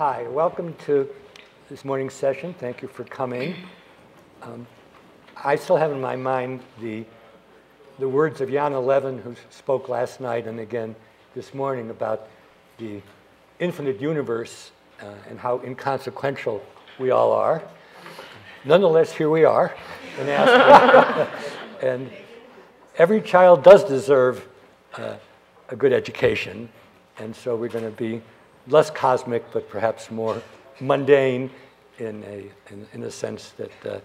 Hi, welcome to this morning's session. Thank you for coming. I still have in my mind the words of Jan Levin, who spoke last night and again this morning about the infinite universe and how inconsequential we all are. Nonetheless, here we are in Aspen. And every child does deserve a good education. And so we're going to be less cosmic, but perhaps more mundane in a sense that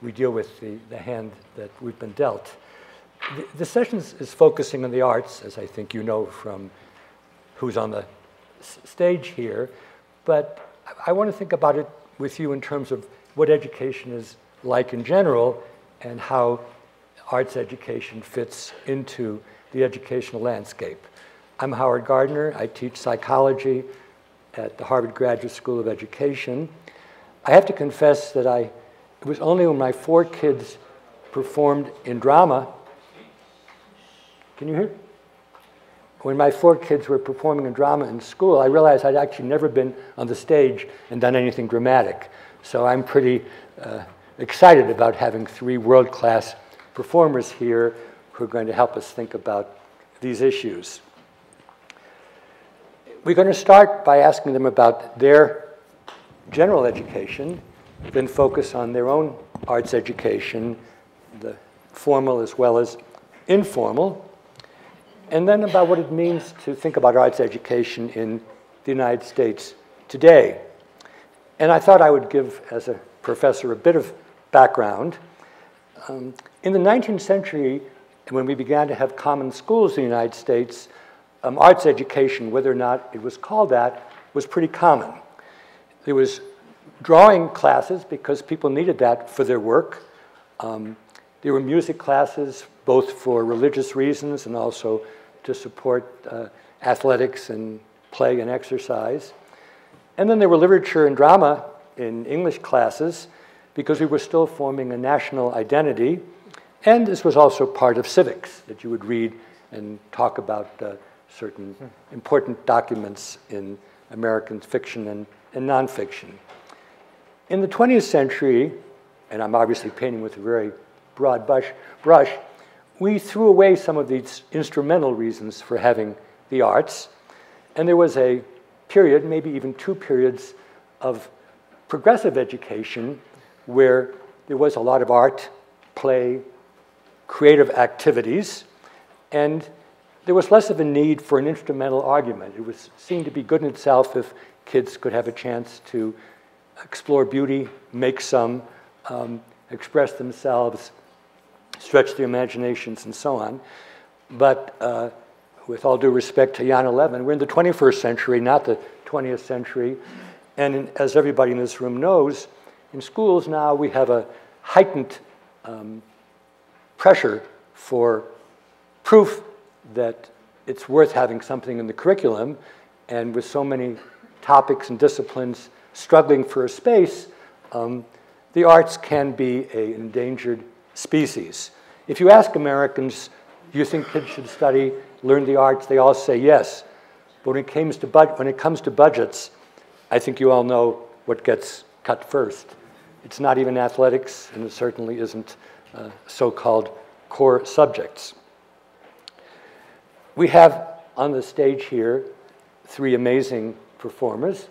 we deal with the hand that we've been dealt. The session is focusing on the arts, as I think you know from who's on the stage here. But I want to think about it with you in terms of what education is like in general and how arts education fits into the educational landscape. I'm Howard Gardner. I teach psychology at the Harvard Graduate School of Education. I have to confess that it was only when my 4 kids performed in drama. Can you hear? When my 4 kids were performing in drama in school, I realized I'd actually never been on the stage and done anything dramatic. So I'm pretty excited about having 3 world-class performers here who are going to help us think about these issues. We're going to start by asking them about their general education, then focus on their own arts education, the formal as well as informal, and then about what it means to think about arts education in the United States today. And I thought I would give, as a professor, a bit of background. In the 19th century, when we began to have common schools in the United States, arts education, whether or not it was called that, was pretty common. There was drawing classes because people needed that for their work. There were music classes, both for religious reasons and also to support athletics and play and exercise. And then there were literature and drama in English classes because we were still forming a national identity. And this was also part of civics, that you would read and talk about certain important documents in American fiction and nonfiction. In the 20th century, and I'm obviously painting with a very broad brush, we threw away some of these instrumental reasons for having the arts, and there was a period, maybe even 2 periods, of progressive education where there was a lot of art, play, creative activities, and there was less of a need for an instrumental argument. It seemed to be good in itself if kids could have a chance to explore beauty, make some, express themselves, stretch their imaginations, and so on. But with all due respect to Jan Levin, we're in the 21st century, not the 20th century. And as everybody in this room knows, in schools now we have a heightened pressure for proof that it's worth having something in the curriculum, and with so many topics and disciplines struggling for a space, the arts can be an endangered species. If you ask Americans, do you think kids should learn the arts, they all say yes. But when it comes to budgets, I think you all know what gets cut first. It's not even athletics, and it certainly isn't so-called core subjects. We have on the stage here 3 amazing performers.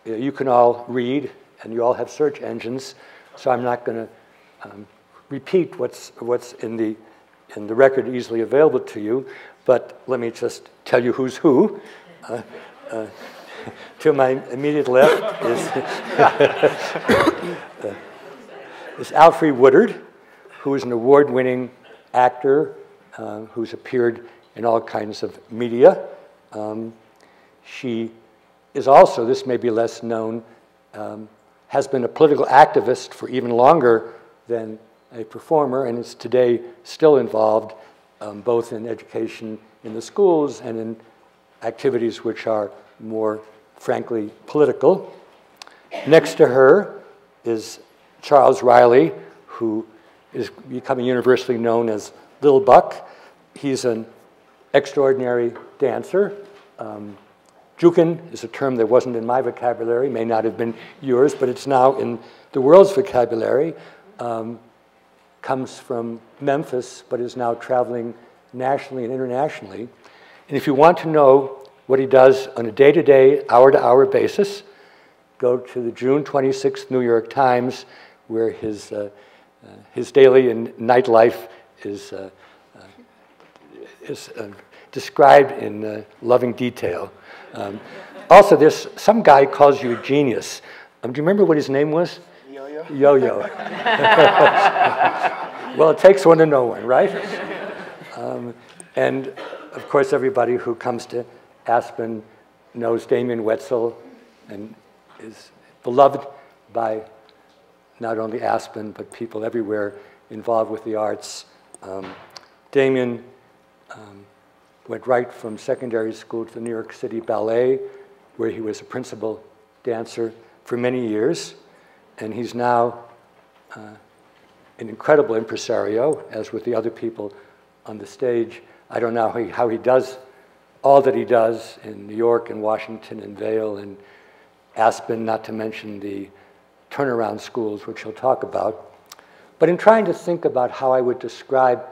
You can all read, and you all have search engines, so I'm not going to repeat what's in the record easily available to you, but let me just tell you who's who. To my immediate left is Alfre Woodard, who is an award-winning actor who's appeared in all kinds of media. She is also, this may be less known, has been a political activist for even longer than a performer, and is today still involved both in education in the schools and in activities which are more, frankly, political. Next to her is Charles Riley, who is becoming universally known as Little Buck. He's an extraordinary dancer, Juken is a term that wasn't in my vocabulary, may not have been yours, but it's now in the world's vocabulary. Comes from Memphis, but is now traveling nationally and internationally. And if you want to know what he does on a day-to-day, hour-to-hour basis, go to the June 26th New York Times, where his daily and night life is described in loving detail. Also, there's some guy calls you a genius. Do you remember what his name was? Yo-Yo. Yo-Yo. Well, it takes one to know one, right? And of course, everybody who comes to Aspen knows Damien Wetzel and is beloved by not only Aspen, but people everywhere involved with the arts. Damien went right from secondary school to the New York City Ballet, where he was a principal dancer for many years. And he's now an incredible impresario, as with the other people on the stage. I don't know how he does all that he does in New York and Washington and Vail and Aspen, not to mention the turnaround schools, which he'll talk about. But in trying to think about how I would describe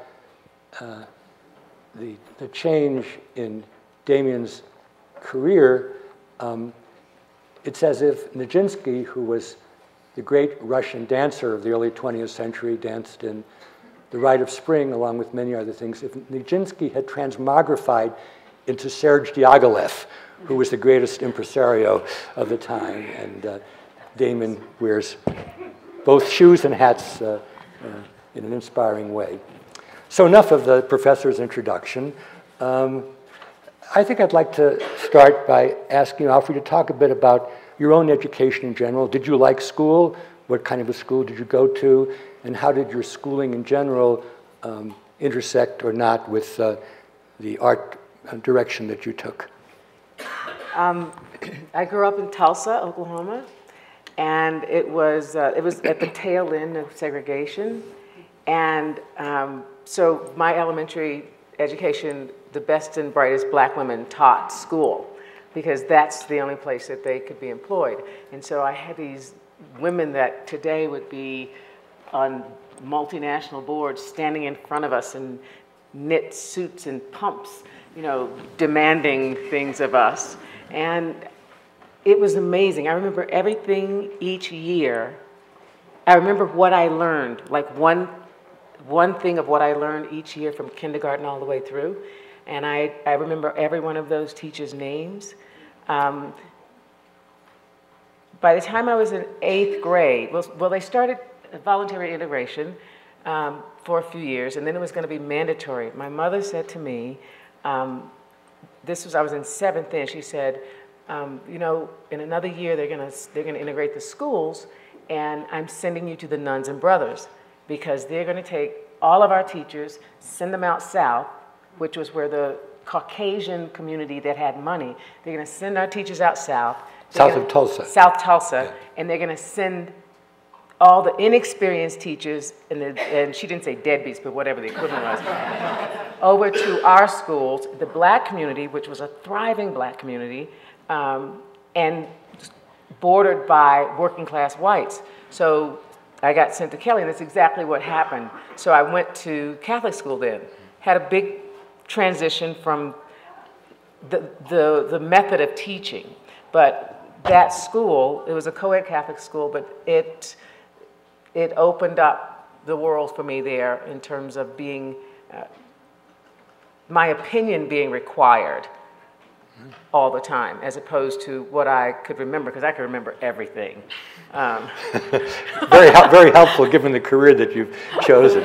the change in Damien's career, it's as if Nijinsky, who was the great Russian dancer of the early 20th century, danced in The Rite of Spring, along with many other things, if Nijinsky had transmogrified into Serge Diaghilev, who was the greatest impresario of the time. And Damien wears both shoes and hats in an inspiring way. So enough of the professor's introduction. I think I'd like to start by asking Alfred to talk a bit about your own education in general. Did you like school? What kind of a school did you go to? And how did your schooling in general intersect or not with the art direction that you took? I grew up in Tulsa, Oklahoma, and it was at the tail end of segregation. And so my elementary education, the best and brightest black women taught school, because that's the only place that they could be employed. And so I had these women that today would be on multinational boards standing in front of us in knit suits and pumps, you know, demanding things of us. And it was amazing. I remember everything each year. I remember what I learned, like one thing of what I learned each year from kindergarten all the way through. And I remember every one of those teachers' names. By the time I was in 8th grade, well, they started voluntary integration for a few years, and then it was going to be mandatory. My mother said to me, I was in 7th then, she said, you know, in another year they're going to integrate the schools, and I'm sending you to the Nuns and Brothers, because they're going to take all of our teachers, send them out south, which was where the Caucasian community that had money, they're going to send our teachers out south. South of Tulsa. South Tulsa, yeah. And they're going to send all the inexperienced teachers, and she didn't say deadbeats, but whatever the equivalent was, over to our schools, the black community, which was a thriving black community, and bordered by working class whites. So I got sent to Kelly, and that's exactly what happened. So I went to Catholic school then, had a big transition from the method of teaching. But that school, it was a co-ed Catholic school, but it opened up the world for me there in terms of being, my opinion being required all the time, as opposed to what I could remember, because I could remember everything. Very helpful, given the career that you've chosen.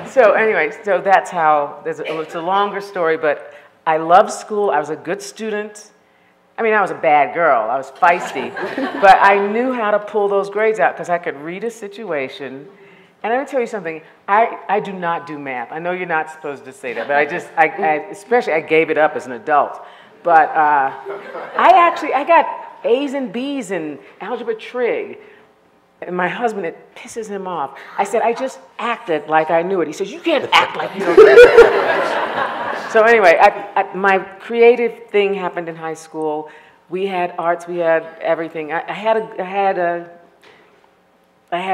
So anyway, so that's how, it's a longer story, but I loved school. I was a good student. I mean, I was a bad girl. I was feisty. But I knew how to pull those grades out, because I could read a situation. And I'm going to tell you something. I do not do math. I know you're not supposed to say that, but especially I gave it up as an adult. But I got A's and B's in algebra trig. And my husband, it pisses him off. I said, I just acted like I knew it. He says, you can't act like you don't know. So anyway, my creative thing happened in high school. We had arts, we had everything. I had a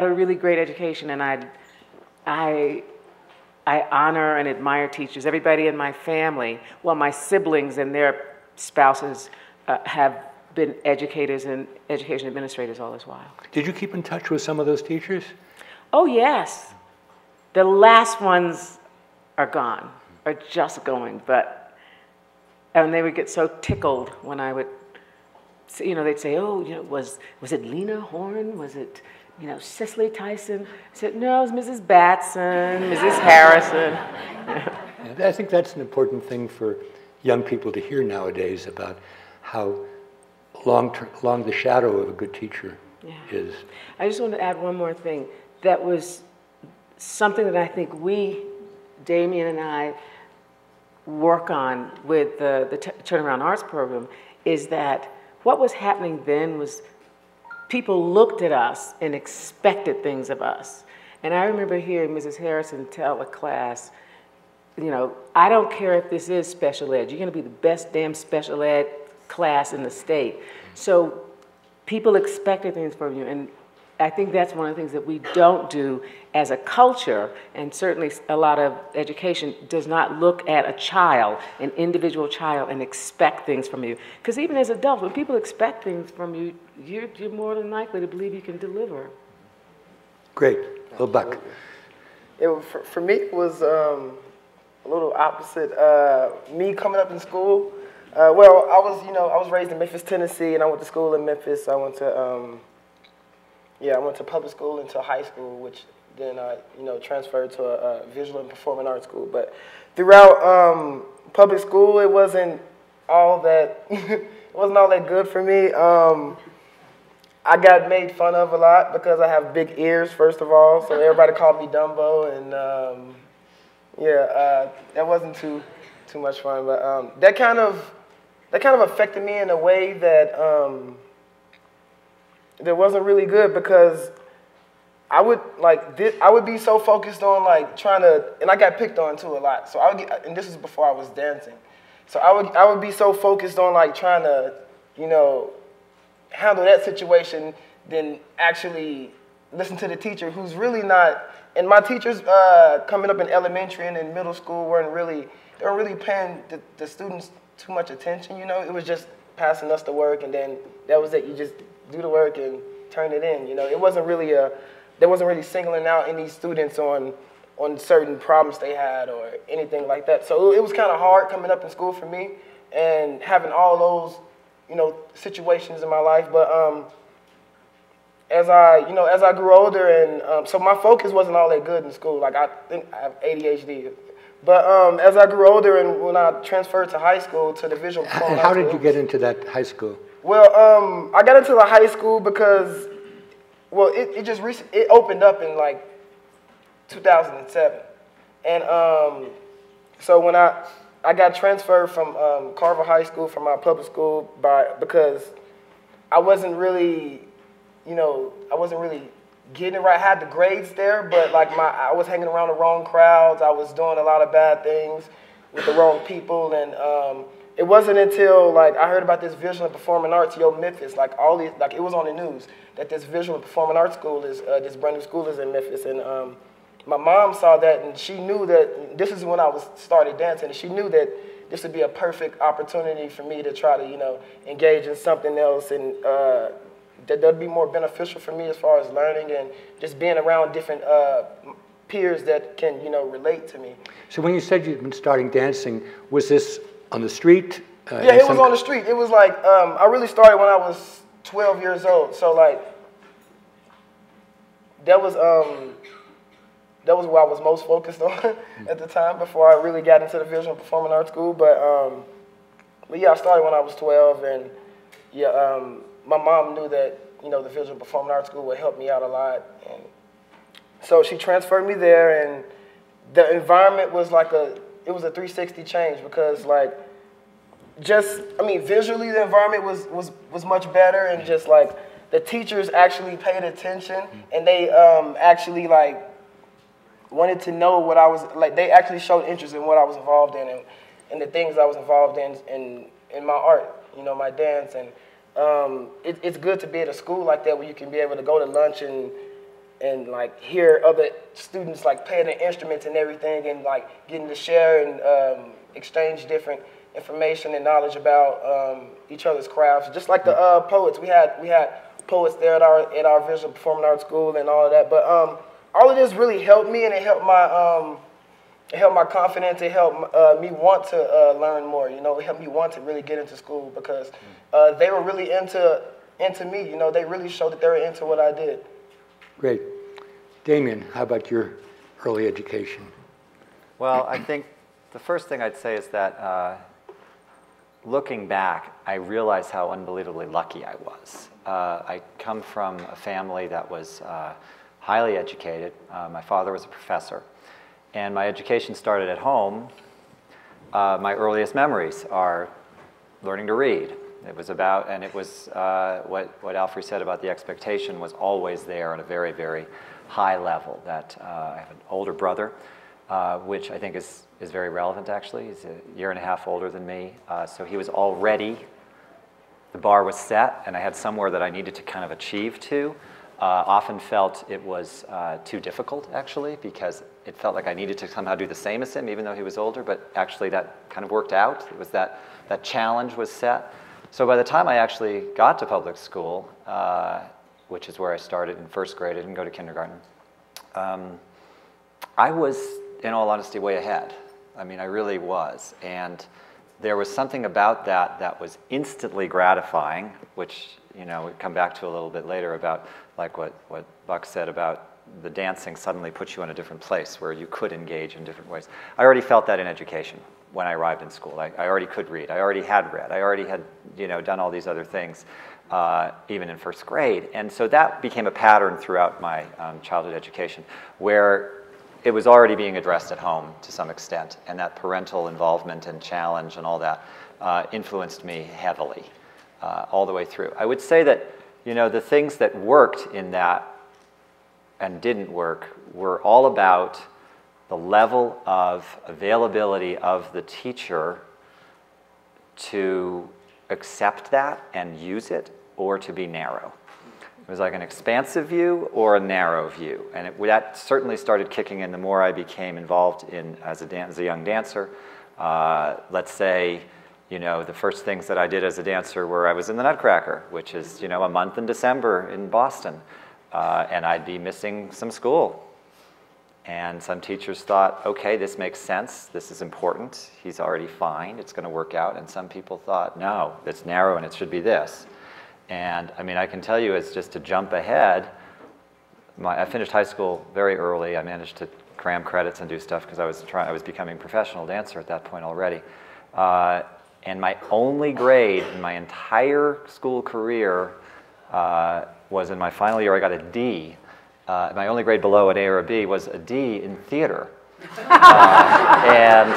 really great education, and I honor and admire teachers. Everybody in my family, well, my siblings and their spouses have been educators and education administrators all this while. Did you keep in touch with some of those teachers? Oh, yes. The last ones are gone, are just going, and they would get so tickled when I would, they'd say, oh, was it Lena Horn? Was it, Cicely Tyson? I said, no, it was Mrs. Batson, Mrs. Harrison. I think that's an important thing for young people to hear nowadays about how long the shadow of a good teacher is. I just want to add one more thing. That was something that I think Damien and I, work on with the Turnaround Arts program, is that what was happening then was people looked at us and expected things of us. And I remember hearing Mrs. Harrison tell a class, I don't care if this is special ed, you're going to be the best damn special ed class in the state. So people expected things from you, and I think that's one of the things that we don't do as a culture, and certainly a lot of education does not look at a child, an individual child, and expect things from you. Because even as adults, when people expect things from you, you're more than likely to believe you can deliver. Great. Go back. For me, it was a little opposite. Me coming up in school, I was raised in Memphis, Tennessee, and I went to school in Memphis. I went to public school until high school, which then I, transferred to a visual and performing arts school. But throughout public school, it wasn't all that good for me. I got made fun of a lot because I have big ears, first of all. So everybody called me Dumbo, and that wasn't too much fun. But that kind of affected me in a way that wasn't really good, because I would be so focused on trying to, and I got picked on too a lot. So and this was before I was dancing. So I would be so focused on trying to, handle that situation than actually listen to the teacher, who's really not. And my teachers coming up in elementary and in middle school they weren't really paying the students too much attention. It was just passing us the work, and then that was it. You just do the work and turn it in. It wasn't really they wasn't really singling out any students on certain problems they had or anything like that. So it was kind of hard coming up in school for me and having all those situations in my life. But as I grew older, and so my focus wasn't all that good in school. I think I have ADHD. But as I grew older, and when I transferred to high school, to the visual performance. How did you get into that high school? Well, I got into the high school because, it opened up in 2007, and so when I got transferred from Carver High School from my public school because I wasn't really, getting it right. I had the grades there, but I was hanging around the wrong crowds. I was doing a lot of bad things with the wrong people, and it wasn't until I heard about this visual and performing arts, Memphis, it was on the news that this visual and performing arts school is this brand new school is in Memphis, and my mom saw that, and she knew that this is when I started dancing, and she knew that this would be a perfect opportunity for me to try to engage in something else, and that'd be more beneficial for me as far as learning and just being around different peers that can relate to me. So when you said you'd been starting dancing, was this on the street? Yeah, it was on the street. It was I really started when I was 12 years old. So that was what I was most focused on at the time before I really got into the visual and performing arts school. But yeah, I started when I was 12, and my mom knew that the visual and performing arts school would help me out a lot, and so she transferred me there, and the environment was it was a 360 change, because visually the environment was much better, and just the teachers actually paid attention, and they actually wanted to know what I was they actually showed interest in what I was involved in, and and the things I was involved in my art, you know, my dance. And it's good to be at a school like that where you can be able to go to lunch and like hear other students like play their instruments and everything, and like getting to share and exchange different information and knowledge about each other's crafts. Just like the poets, we had poets there at our visual performing arts school and all of that. But all of this really helped me, and it helped my confidence. It helped me want to learn more. You know, it helped me want to really get into school because they were really into me. You know, they really showed that they were into what I did. Great. Damien, how about your early education? Well, I think the first thing I'd say is that looking back, I realized how unbelievably lucky I was. I come from a family that was highly educated. My father was a professor, and my education started at home. My earliest memories are learning to read. It was about, and it was what Alfred said about the expectation was always there at a very, very high level. That I have an older brother, which I think is very relevant actually. He's a year and a half older than me, so he was already, the bar was set, and I had somewhere that I needed to kind of achieve to. Often felt it was too difficult actually, because it felt like I needed to somehow do the same as him, even though he was older, but actually that kind of worked out. It was that challenge was set. So by the time I actually got to public school, which is where I started in first grade, I didn't go to kindergarten, I was, in all honesty, way ahead. I mean, I really was. And there was something about that was instantly gratifying, which, you know, we'll come back to a little bit later about like what Buck said about the dancing suddenly puts you in a different place where you could engage in different ways. I already felt that in education when I arrived in school. I already could read. I already had read. I already had, you know, done all these other things, even in first grade. And so that became a pattern throughout my childhood education, where it was already being addressed at home to some extent, and that parental involvement and challenge and all that influenced me heavily all the way through. I would say that, you know, the things that worked in that and didn't work were all about the level of availability of the teacher to accept that and use it, or to be narrow. It was like an expansive view or a narrow view, and that certainly started kicking in the more I became involved in as a young dancer. Let's say, you know, the first things that I did as a dancer were I was in the Nutcracker, which is, you know, a month in December in Boston, and I'd be missing some school. And some teachers thought, okay, this makes sense, this is important, he's already fine, it's going to work out. And some people thought, no, it's narrow and it should be this. And I mean, I can tell you, it's just to jump ahead. I finished high school very early. I managed to cram credits and do stuff because I was becoming a professional dancer at that point already. And my only grade in my entire school career was in my final year. I got a D. My only grade below an A or a B was a D in theater. And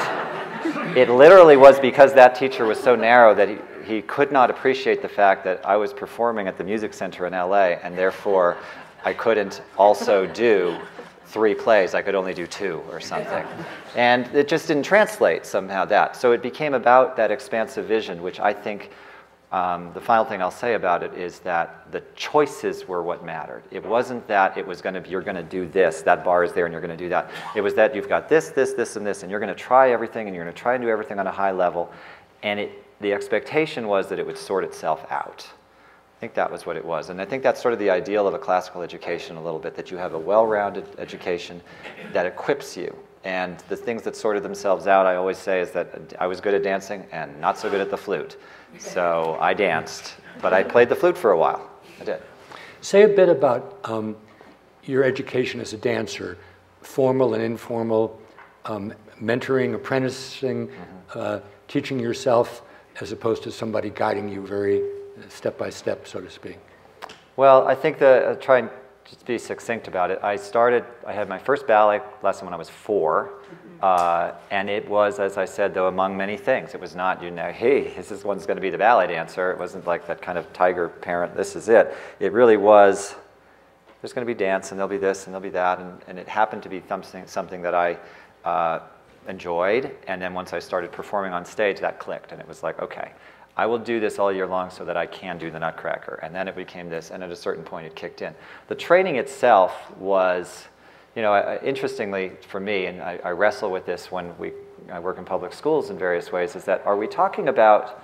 it literally was because that teacher was so narrow that he could not appreciate the fact that I was performing at the Music Center in LA, and therefore I couldn't also do 3 plays. I could only do 2 or something. And it just didn't translate somehow that. So it became about that expansive vision, which I think the final thing I'll say about it is that the choices were what mattered. It wasn't that it was going to be, you're going to do this, that bar is there and you're going to do that. It was that you've got this, this, this, and this, and you're going to try everything, and you're going to try and do everything on a high level. And the expectation was that it would sort itself out. I think that was what it was. And I think that's sort of the ideal of a classical education a little bit, that you have a well-rounded education that equips you. And the things that sorted themselves out, I always say, is that I was good at dancing and not so good at the flute. So I danced, but I played the flute for a while. I did. Say a bit about your education as a dancer, formal and informal, mentoring, apprenticing, teaching yourself, as opposed to somebody guiding you very step by step, so to speak. Well, I think that, try and just be succinct about it. I had my first ballet lesson when I was 4, and it was, as I said, though, among many things. It was not, you know, hey, this one's going to be the ballet dancer. It wasn't like that kind of tiger parent, this is it. It really was, there's going to be dance, and there'll be this, and there'll be that, and it happened to be something that I enjoyed. And then once I started performing on stage, that clicked. And it was like, okay, I will do this all year long so that I can do the Nutcracker. And then it became this, and at a certain point it kicked in. The training itself was, you know, interestingly for me, and I wrestle with this when I work in public schools in various ways, is that are we talking about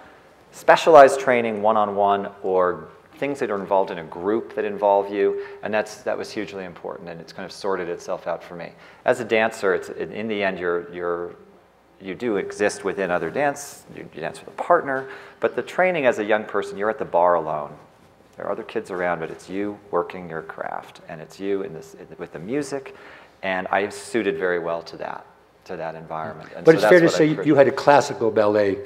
specialized training one-on-one or things that are involved in a group that involve you? And that was hugely important, and it's kind of sorted itself out for me. As a dancer, in the end, you do exist within other dance, you dance with a partner, but the training as a young person, you're at the bar alone. There are other kids around, but it's you working your craft, and it's you with the music, and I suited very well to that environment. And but so it's fair to say you had a classical ballet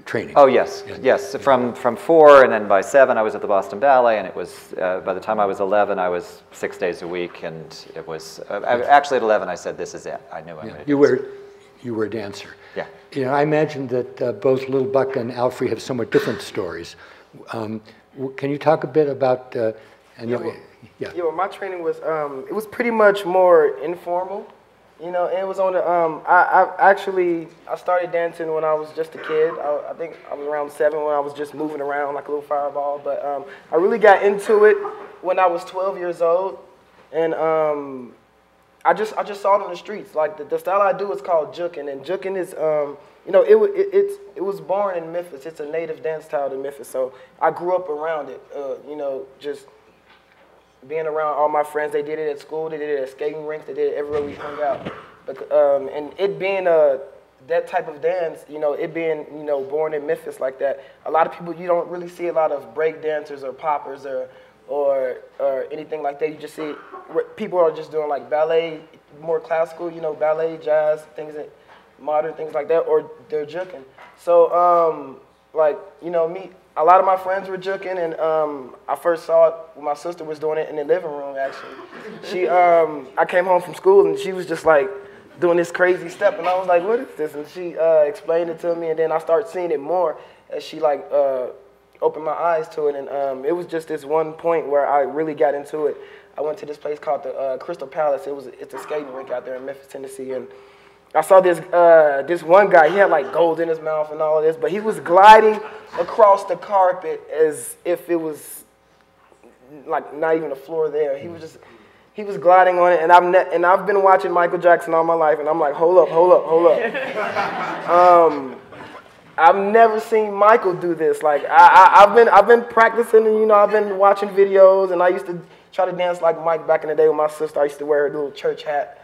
training. Oh, yes, yes. From 4, and then by 7, I was at the Boston Ballet, and it was, by the time I was 11, I was 6 days a week, and it was, actually at 11, I said, this is it. I knew I would. You were a dancer. Yeah. You know, I imagine that both Little Buck and Alfie have somewhat different stories. Can you talk a bit about? Well, my training was it was pretty much more informal, you know. And it was on the I started dancing when I was just a kid. I think I was around 7 when I was just moving around like a little fireball. But I really got into it when I was 12 years old, and I just saw it on the streets. Like the style I do is called juking, and juking is you know, it was born in Memphis. It's a native dance style in Memphis, so I grew up around it. You know, just being around all my friends. They did it at school. They did it at skating rinks. They did it everywhere we hung out. And it being that type of dance, you know, it being, you know, born in Memphis like that. A lot of people, you don't really see a lot of break dancers or poppers or anything like that. You just see people are just doing like ballet, more classical, you know, ballet, jazz, things that modern things like that, or they're juking. So like, you know, a lot of my friends were juking, and I first saw it when my sister was doing it in the living room, actually. I came home from school, and she was just like doing this crazy step, and I was like, what is this? And she explained it to me, and then I started seeing it more as she like opened my eyes to it, and it was just this one point where I really got into it. I went to this place called the Crystal Palace. It's a skating rink out there in Memphis, Tennessee, and I saw this one guy. He had like gold in his mouth and all of this, but he was gliding across the carpet as if it was like not even a floor there. He was gliding on it, and I've been watching Michael Jackson all my life, and I'm like, hold up. I've never seen Michael do this. Like I've been practicing, and you know, I've been watching videos, and I used to try to dance like Mike back in the day with my sister. I used to wear a little church hat.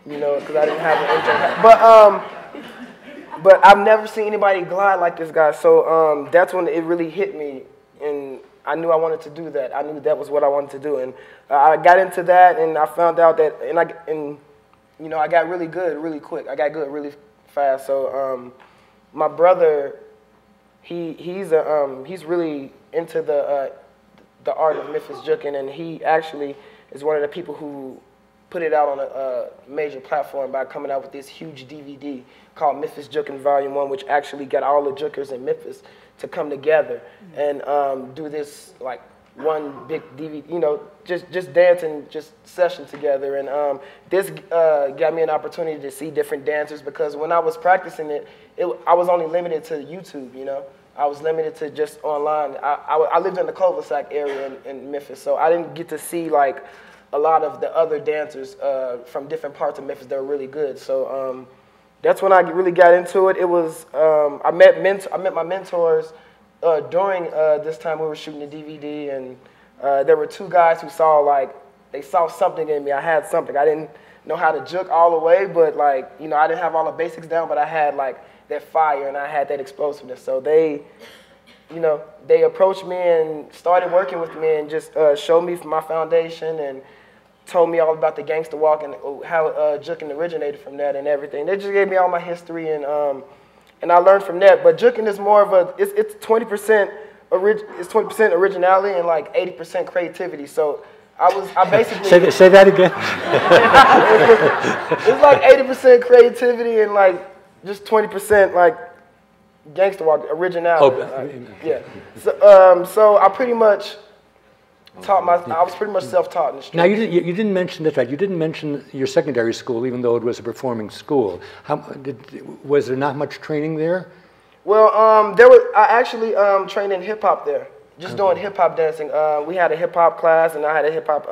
You know, because I didn't have an intro hat. But I've never seen anybody glide like this guy. So that's when it really hit me, and I knew I wanted to do that. I knew that was what I wanted to do, and I got into that, and I found out that, and you know, I got really good really quick. I got good really fast. So my brother, he's really into the art of Memphis juking, and he actually is one of the people who put it out on a major platform by coming out with this huge DVD called Memphis Jukin' Volume 1, which actually got all the jukers in Memphis to come together and do this like one big DVD, you know, just dancing, just session together. And this got me an opportunity to see different dancers, because when I was practicing I was only limited to YouTube, you know. I was limited to just online. I lived in the cul-de-sac area in Memphis, so I didn't get to see like a lot of the other dancers from different parts of Memphis that were really good. So that's when I really got into it. It was I met my mentors during this time we were shooting the DVD, and there were 2 guys who they saw something in me. I had something. I didn't know how to juke all the way, but like, you know, I didn't have all the basics down, but I had like that fire and I had that explosiveness. So they approached me and started working with me and just showed me my foundation and told me all about the gangster walk and how juking originated from that and everything. They just gave me all my history, and I learned from that. But juking is more of it's 20% originality and like 80% creativity. So I basically say that again. It's like 80% creativity and like just 20% like gangster walk originality. Oh, yeah. So I pretty much I was pretty much self-taught in the street. Now, you didn't mention, that's right, you didn't mention your secondary school, even though it was a performing school. Was there not much training there? Well, I actually trained in hip-hop there, just doing hip-hop dancing. We had a hip-hop class, and I had a hip-hop,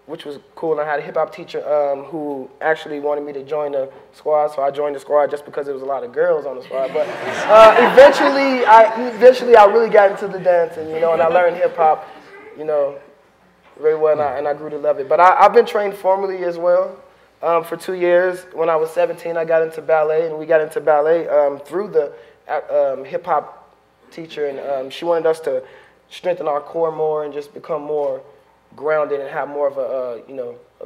which was cool, and I had a hip-hop teacher who actually wanted me to join the squad, so I joined the squad just because there was a lot of girls on the squad. But eventually I really got into the dancing, you know, and I learned hip-hop, you know, very well, and I grew to love it. But I've been trained formally as well for 2 years. When I was 17, I got into ballet, and we got into ballet through the hip-hop teacher, and she wanted us to strengthen our core more and just become more grounded and have more of a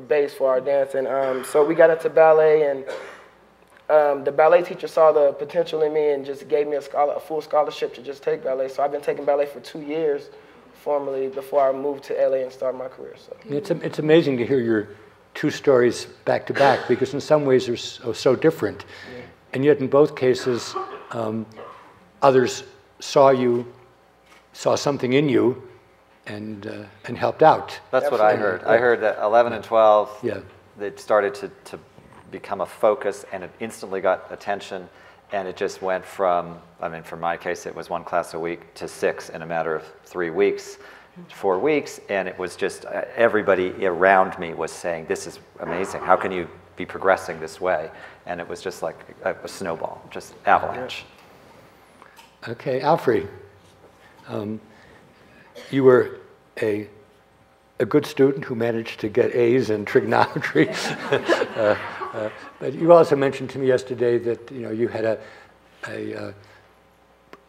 base for our dance. And so we got into ballet, and the ballet teacher saw the potential in me and just gave me a full scholarship to just take ballet. So I've been taking ballet for 2 years formally before I moved to LA and started my career. So it's amazing to hear your two stories back to back, because in some ways they're so different. Yeah. And yet in both cases, others saw something in you and helped out. That's Absolutely. what I heard. I heard that 11 and 12, yeah, it started to become a focus, and it instantly got attention, and it just went from, I mean, for my case, it was 1 class a week to 6 in a matter of 3 weeks, 4 weeks, and it was just, everybody around me was saying, this is amazing, how can you be progressing this way? And it was just like a snowball, just avalanche. Okay, Alfred. You were a good student who managed to get A's in trigonometry, but you also mentioned to me yesterday that you had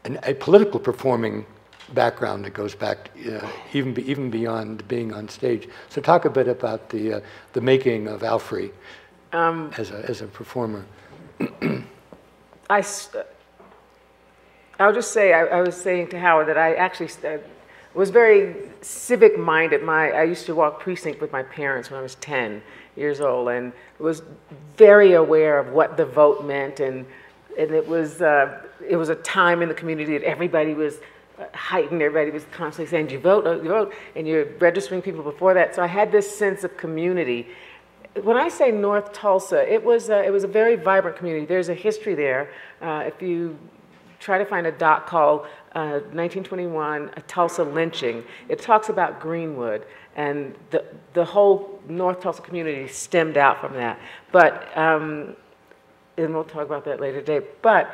a political performing background that goes back even beyond being on stage. So talk a bit about the making of Alfred as a performer. I'll just say I was saying to Howard that I actually was very civic-minded. I used to walk precinct with my parents when I was 10 years old, and was very aware of what the vote meant, and it was a time in the community that everybody was heightened. Everybody was constantly saying, "You vote, you vote," and you're registering people before that. So I had this sense of community. When I say North Tulsa, it was a very vibrant community. There's a history there. If you try to find a doc called 1921, a Tulsa lynching. It talks about Greenwood, and the whole North Tulsa community stemmed out from that. But, and we'll talk about that later today. But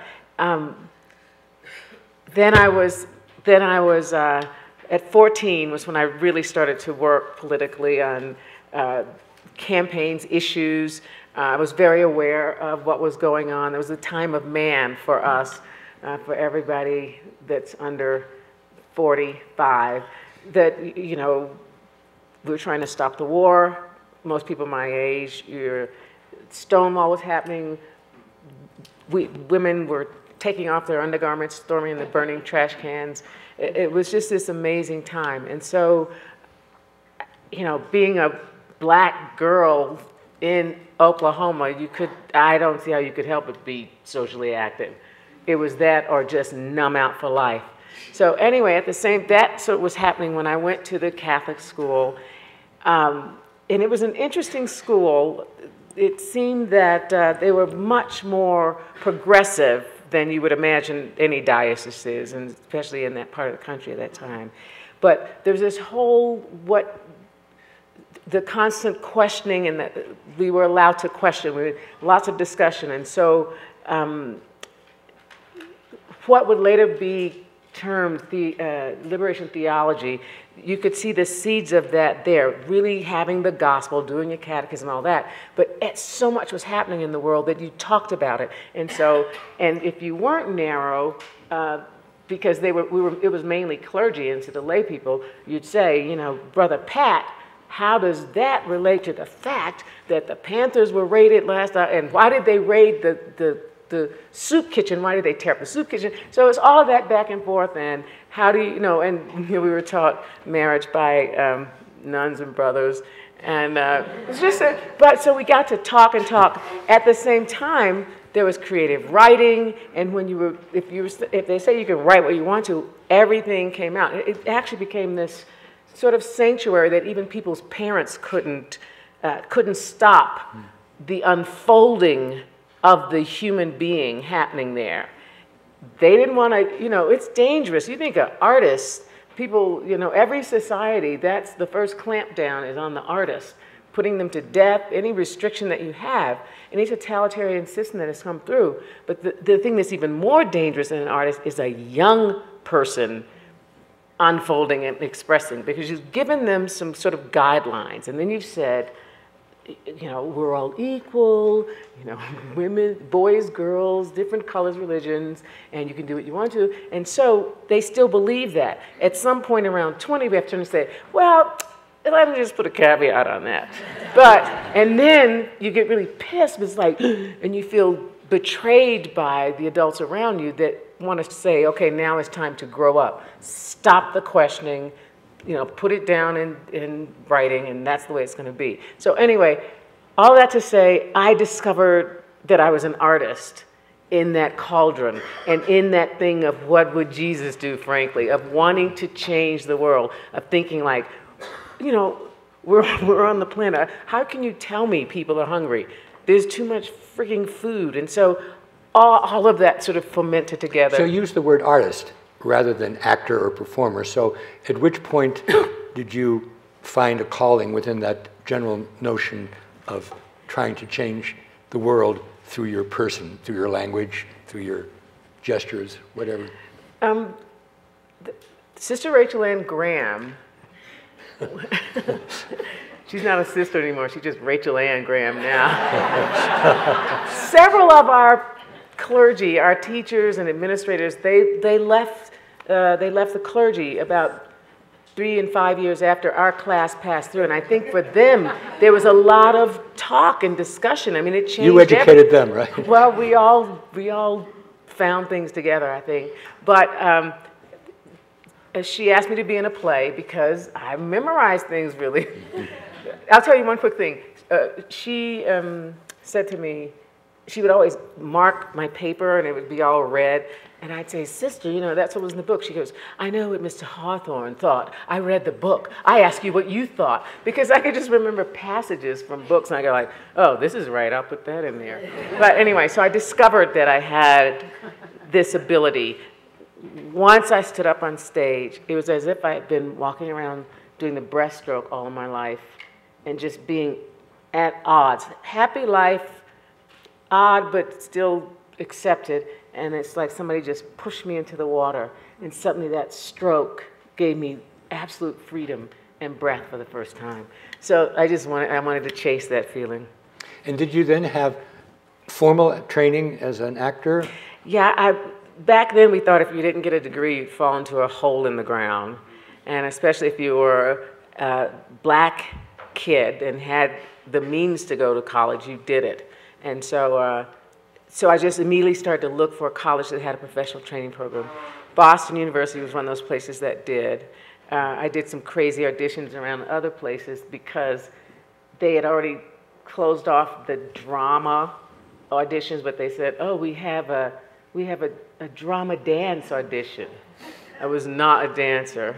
then I was at 14 was when I really started to work politically on campaigns, issues. I was very aware of what was going on. There was a time of man for us. For everybody that's under 45, that, we were trying to stop the war. Most people my age, Stonewall was happening. Women were taking off their undergarments, storming the burning trash cans. It was just this amazing time. And so, being a black girl in Oklahoma, I don't see how you could help but be socially active. It was that or just numb out for life. So anyway, that sort of was happening when I went to the Catholic school. And it was an interesting school. It seemed that they were much more progressive than you would imagine any diocese is, and especially in that part of the country at that time. But there's this whole, the constant questioning, and that we were allowed to question, lots of discussion. And so, what would later be termed the liberation theology, you could see the seeds of that there, really having the gospel, doing a catechism, all that. But so much was happening in the world that you talked about it. And so, and if you weren't narrow, because it was mainly clergy, and to the lay people, you'd say, Brother Pat, how does that relate to the fact that the Panthers were raided last night, and why did they raid the soup kitchen? Why did they tear up the soup kitchen? So it's all that back and forth, and how do you know? And we were taught marriage by nuns and brothers, and it's just. But so we got to talk and talk. At the same time, there was creative writing, and when if they say you can write what you want to, everything came out. It actually became this sort of sanctuary that even people's parents couldn't stop the unfolding of the human being happening there. They didn't want to, it's dangerous. You think of artists, people, every society, that's the first clampdown is on the artist, putting them to death, any restriction that you have, any totalitarian system that has come through. But the thing that's even more dangerous in an artist is a young person unfolding and expressing, because you've given them some sort of guidelines, and then you've said, we're all equal, women, boys, girls, different colors, religions, and you can do what you want to. And so they still believe that. At some point around 20, we have to turn and say, well, let me just put a caveat on that. And then you get really pissed, it's like, and you feel betrayed by the adults around you that want us to say, okay, now it's time to grow up. Stop the questioning. Put it down in writing, and that's the way it's going to be. So anyway, all that to say, I discovered that I was an artist in that cauldron and in that thing of what would Jesus do, frankly, of wanting to change the world, of thinking like, we're on the planet. How can you tell me people are hungry? There's too much freaking food. And so all of that sort of fomented together. So you use the word artist rather than actor or performer. So at which point did you find a calling within that general notion of trying to change the world through your person, through your language, through your gestures, whatever? Sister Rachel Ann Graham, she's not a sister anymore, she's just Rachel Ann Graham now. Several of our clergy, our teachers and administrators, they left the clergy about 3 and 5 years after our class passed through, and I think for them there was a lot of talk and discussion. I mean, it changed. You educated them, right? Well, we all found things together, I think. But she asked me to be in a play because I memorized things really. I'll tell you one quick thing. She said to me, she would always mark my paper and it would be all red. And I'd say, sister, that's what was in the book. She goes, I know what Mr. Hawthorne thought. I read the book. I ask you what you thought. Because I could just remember passages from books and I go like, oh, this is right, I'll put that in there. But anyway, so I discovered that I had this ability. Once I stood up on stage, it was as if I had been walking around doing the breaststroke all of my life and just being at odds. Happy life, odd but still accepted. And it's like somebody just pushed me into the water, and suddenly that stroke gave me absolute freedom and breath for the first time. So I wanted to chase that feeling. And did you then have formal training as an actor? Yeah, back then we thought if you didn't get a degree, you'd fall into a hole in the ground. And especially if you were a black kid and had the means to go to college, you did it. And so I just immediately started to look for a college that had a professional training program. Boston University was one of those places that did. I did some crazy auditions around other places because they had already closed off the drama auditions, but they said, oh, we have a drama dance audition. I was not a dancer.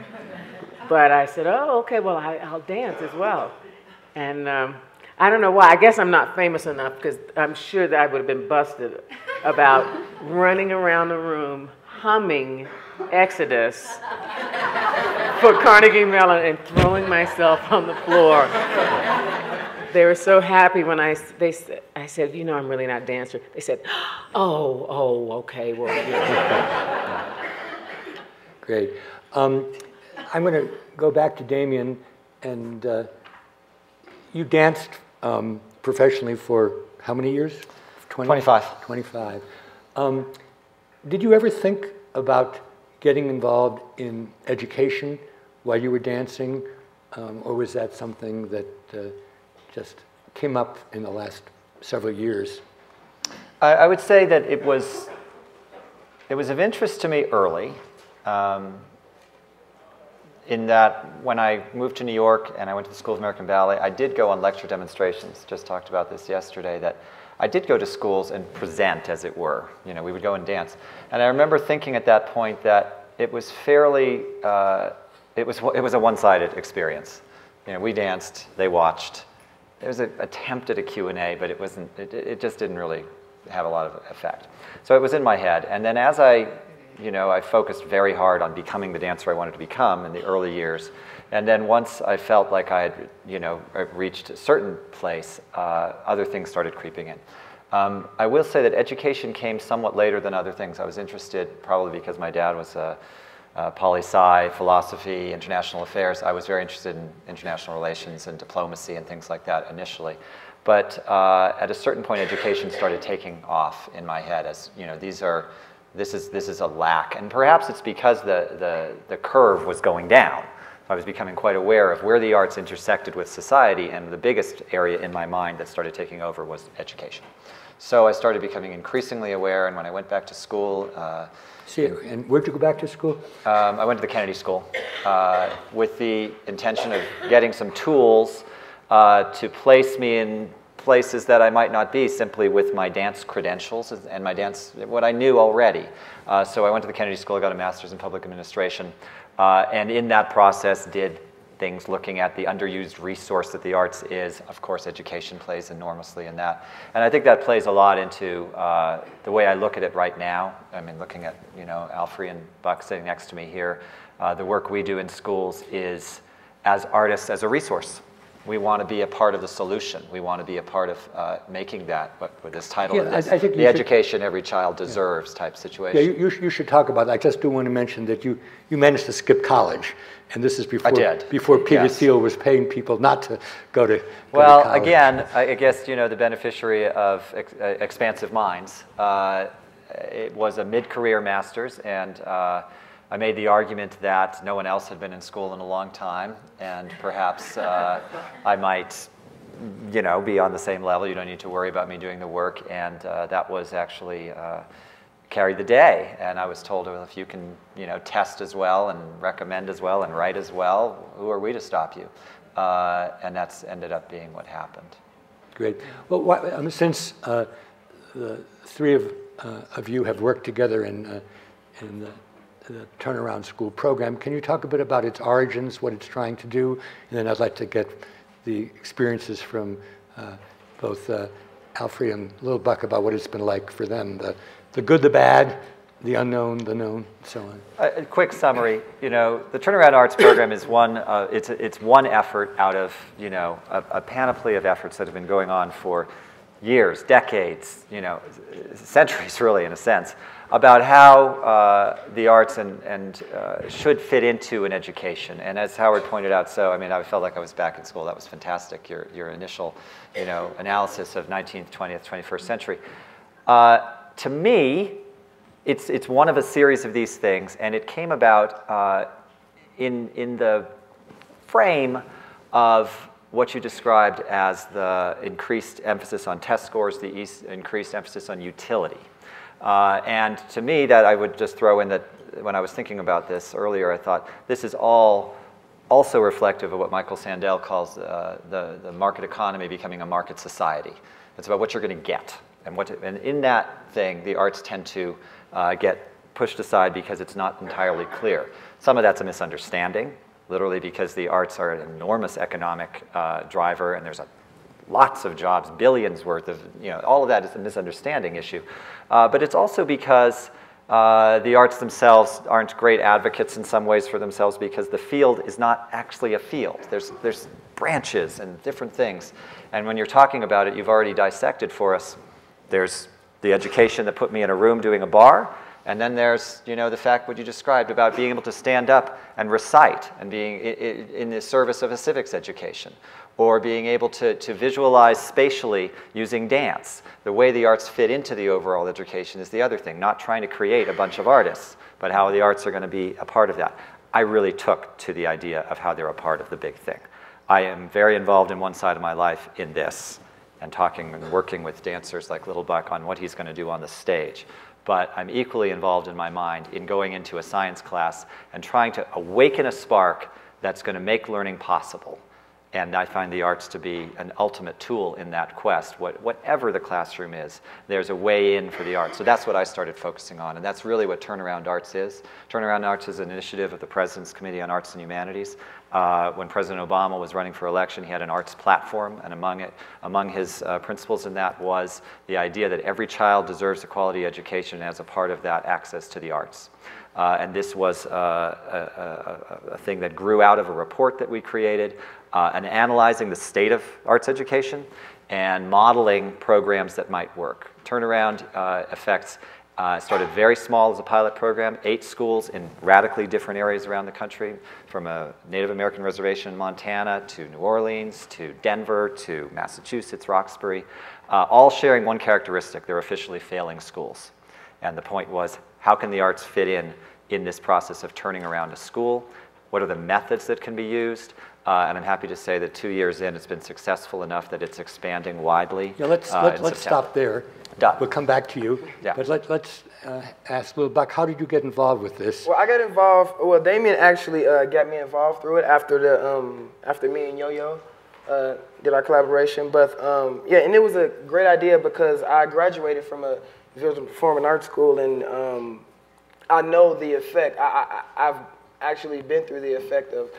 But I said, oh, okay, well, I'll dance as well. And I don't know why. I guess I'm not famous enough because I'm sure that I would have been busted about running around the room humming Exodus for Carnegie Mellon and throwing myself on the floor. They were so happy when I said, I'm really not a dancer. They said, oh, okay, well, yeah. Great. I'm going to go back to Damien, and you danced professionally for how many years? 25. 25. Did you ever think about getting involved in education while you were dancing, or was that something that just came up in the last several years? I would say that it was of interest to me early. In that when I moved to New York and I went to the School of American Ballet, I did go on lecture demonstrations, just talked about this yesterday, that I did go to schools and present, as it were. You know, we would go and dance. And I remember thinking at that point that it was fairly, it was a one-sided experience. You know, we danced, they watched. There was an attempt at a Q&A, but it just didn't really have a lot of effect. So it was in my head. And then as I focused very hard on becoming the dancer I wanted to become in the early years. And then once I felt like I had, reached a certain place, other things started creeping in. I will say that education came somewhat later than other things. I was interested, probably because my dad was a poli-sci, philosophy, international affairs. I was very interested in international relations and diplomacy and things like that initially. But at a certain point, education started taking off in my head as, this is a lack. And perhaps it's because the curve was going down. I was becoming quite aware of where the arts intersected with society, and the biggest area in my mind that started taking over was education. So I started becoming increasingly aware, and when I went back to school... and where'd you go back to school? I went to the Kennedy School with the intention of getting some tools to place me in places that I might not be simply with my dance credentials and my dance, what I knew already. So I went to the Kennedy School, I got a master's in public administration, and in that process did things looking at the underused resource that the arts is. Of course, education plays enormously in that. And I think that plays a lot into the way I look at it right now. I mean, looking at, Alfre and Buck sitting next to me here, the work we do in schools is, as artists, as a resource. We want to be a part of the solution. We want to be a part of making that, with this title of this, the education every child deserves type situation. Yeah, you should talk about it. I just do want to mention that you managed to skip college. And this is before Peter Thiel was paying people not to go to college. Again, I guess, the beneficiary of expansive minds. It was a mid-career master's, and I made the argument that no one else had been in school in a long time, and perhaps I might, be on the same level. You don't need to worry about me doing the work, and that was actually carried the day. And I was told, well, if you can, test as well and recommend as well and write as well, who are we to stop you? And that's ended up being what happened. Great. Well, since the three of you have worked together in the Turnaround School program, can you talk a bit about its origins, what it's trying to do? And then I'd like to get the experiences from both Alfre and Lil Buck about what it's been like for them, the good, the bad, the unknown, the known, and so on. A quick summary, the Turnaround Arts program is it's one effort out of, a panoply of efforts that have been going on for years, decades, centuries really in a sense, about how the arts and should fit into an education. And as Howard pointed out, I felt like I was back in school. That was fantastic, your initial, analysis of 19th, 20th, 21st century. To me, it's one of a series of these things, and it came about in the frame of what you described as the increased emphasis on test scores, the increased emphasis on utility. And to me, that I would just throw in that when I was thinking about this earlier, I thought this is all also reflective of what Michael Sandel calls the market economy becoming a market society. It's about what you're going to get. And in that thing, the arts tend to get pushed aside because it's not entirely clear. Some of that's a misunderstanding, literally because the arts are an enormous economic driver, and there's lots of jobs, billions worth of, all of that is a misunderstanding issue. But it's also because the arts themselves aren't great advocates in some ways for themselves because the field is not actually a field. There's branches and different things. And when you're talking about it, you've already dissected for us. There's the education that put me in a room doing a bar, and then there's, the fact what you described about being able to stand up and recite and being in the service of a civics education, or being able to visualize spatially using dance. The way the arts fit into the overall education is the other thing, not trying to create a bunch of artists, but how the arts are going to be a part of that. I really took to the idea of how they're a part of the big thing. I am very involved in one side of my life in this, and talking and working with dancers like Little Buck on what he's going to do on the stage. But I'm equally involved in my mind in going into a science class and trying to awaken a spark that's going to make learning possible. And I find the arts to be an ultimate tool in that quest. Whatever the classroom is, there's a way in for the arts. So that's what I started focusing on, and that's really what Turnaround Arts is. Turnaround Arts is an initiative of the President's Committee on Arts and Humanities. When President Obama was running for election, he had an arts platform, and among his principles in that was the idea that every child deserves a quality education, and as a part of that, access to the arts. And this was a thing that grew out of a report that we created, and analyzing the state of arts education and modeling programs that might work. Turnaround Effects started very small as a pilot program, 8 schools in radically different areas around the country, from a Native American reservation in Montana to New Orleans to Denver to Massachusetts, Roxbury, all sharing one characteristic: they're officially failing schools. And the point was, how can the arts fit in this process of turning around a school? What are the methods that can be used? And I'm happy to say that 2 years in, it's been successful enough that it's expanding widely. Yeah, let's stop there. Done. We'll come back to you. Yeah. But let's ask Lil Buck, how did you get involved with this? Well, I got involved. Well, Damien actually got me involved through it after me and Yo-Yo did our collaboration. But yeah, and it was a great idea because I graduated from a visual performing arts school, and I know the effect. I've actually been through the effect of.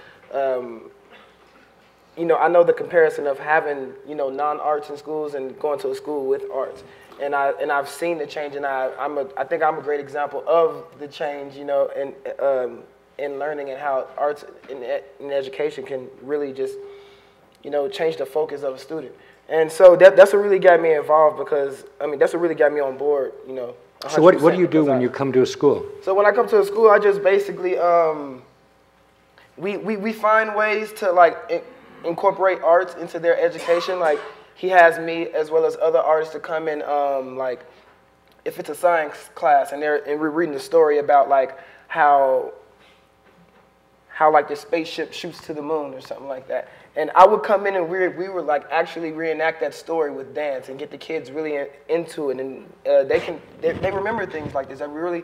I know the comparison of having, non-arts in schools and going to a school with arts. And I've seen the change, and I think I'm a great example of the change, in learning and how arts in education can really just, change the focus of a student. And so that's what really got me involved because, that's what really got me on board, 100%. So what do you do when you come to a school? So when I come to a school, I just basically, we find ways to incorporate arts into their education. Like, he has me as well as other artists to come in, if it's a science class and we're reading a story about how the spaceship shoots to the moon or something like that. And I would come in and we would actually reenact that story with dance and get the kids really into it, and they remember things like this. It really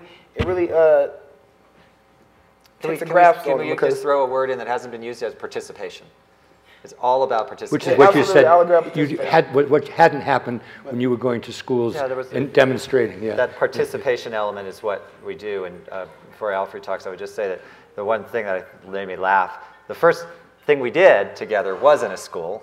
takes a grasp on them. Can we just throw a word in that hasn't been used as participation? It's all about participation. Which is what you said, what hadn't happened when you were going to schools and demonstrating. Yeah. That participation element is what we do. And before Alfred talks, I would just say that the one thing that made me laugh, the first thing we did together was in a school.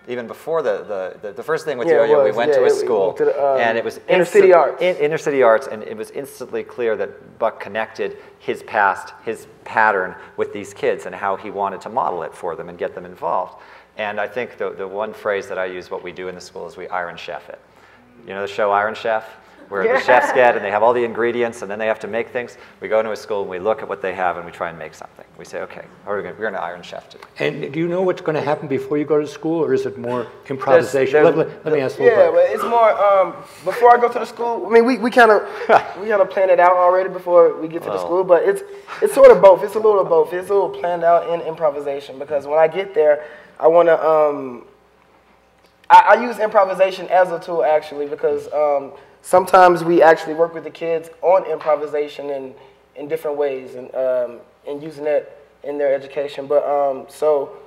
Even before the first thing with Yo-Yo, we went to a school, and it was inner city arts. Inner city arts, and it was instantly clear that Buck connected his past, his pattern with these kids, and how he wanted to model it for them and get them involved. And I think the one phrase that I use, what we do in the school, is we Iron Chef it. You know the show Iron Chef? Where the chefs get, and they have all the ingredients, and then they have to make things. We go into a school, and we look at what they have, and we try and make something. We say, okay, we're going to Iron Chef it. And do you know what's going to happen before you go to school, or is it more improvisation? Let me ask a little bit. Yeah, it's more, before I go to the school, we kind of plan it out already before we get to the school, but it's sort of both. It's a little of both. It's a little planned out and improvisation, because when I get there, I want to, I use improvisation as a tool, actually, because sometimes we actually work with the kids on improvisation in different ways and using that in their education. But so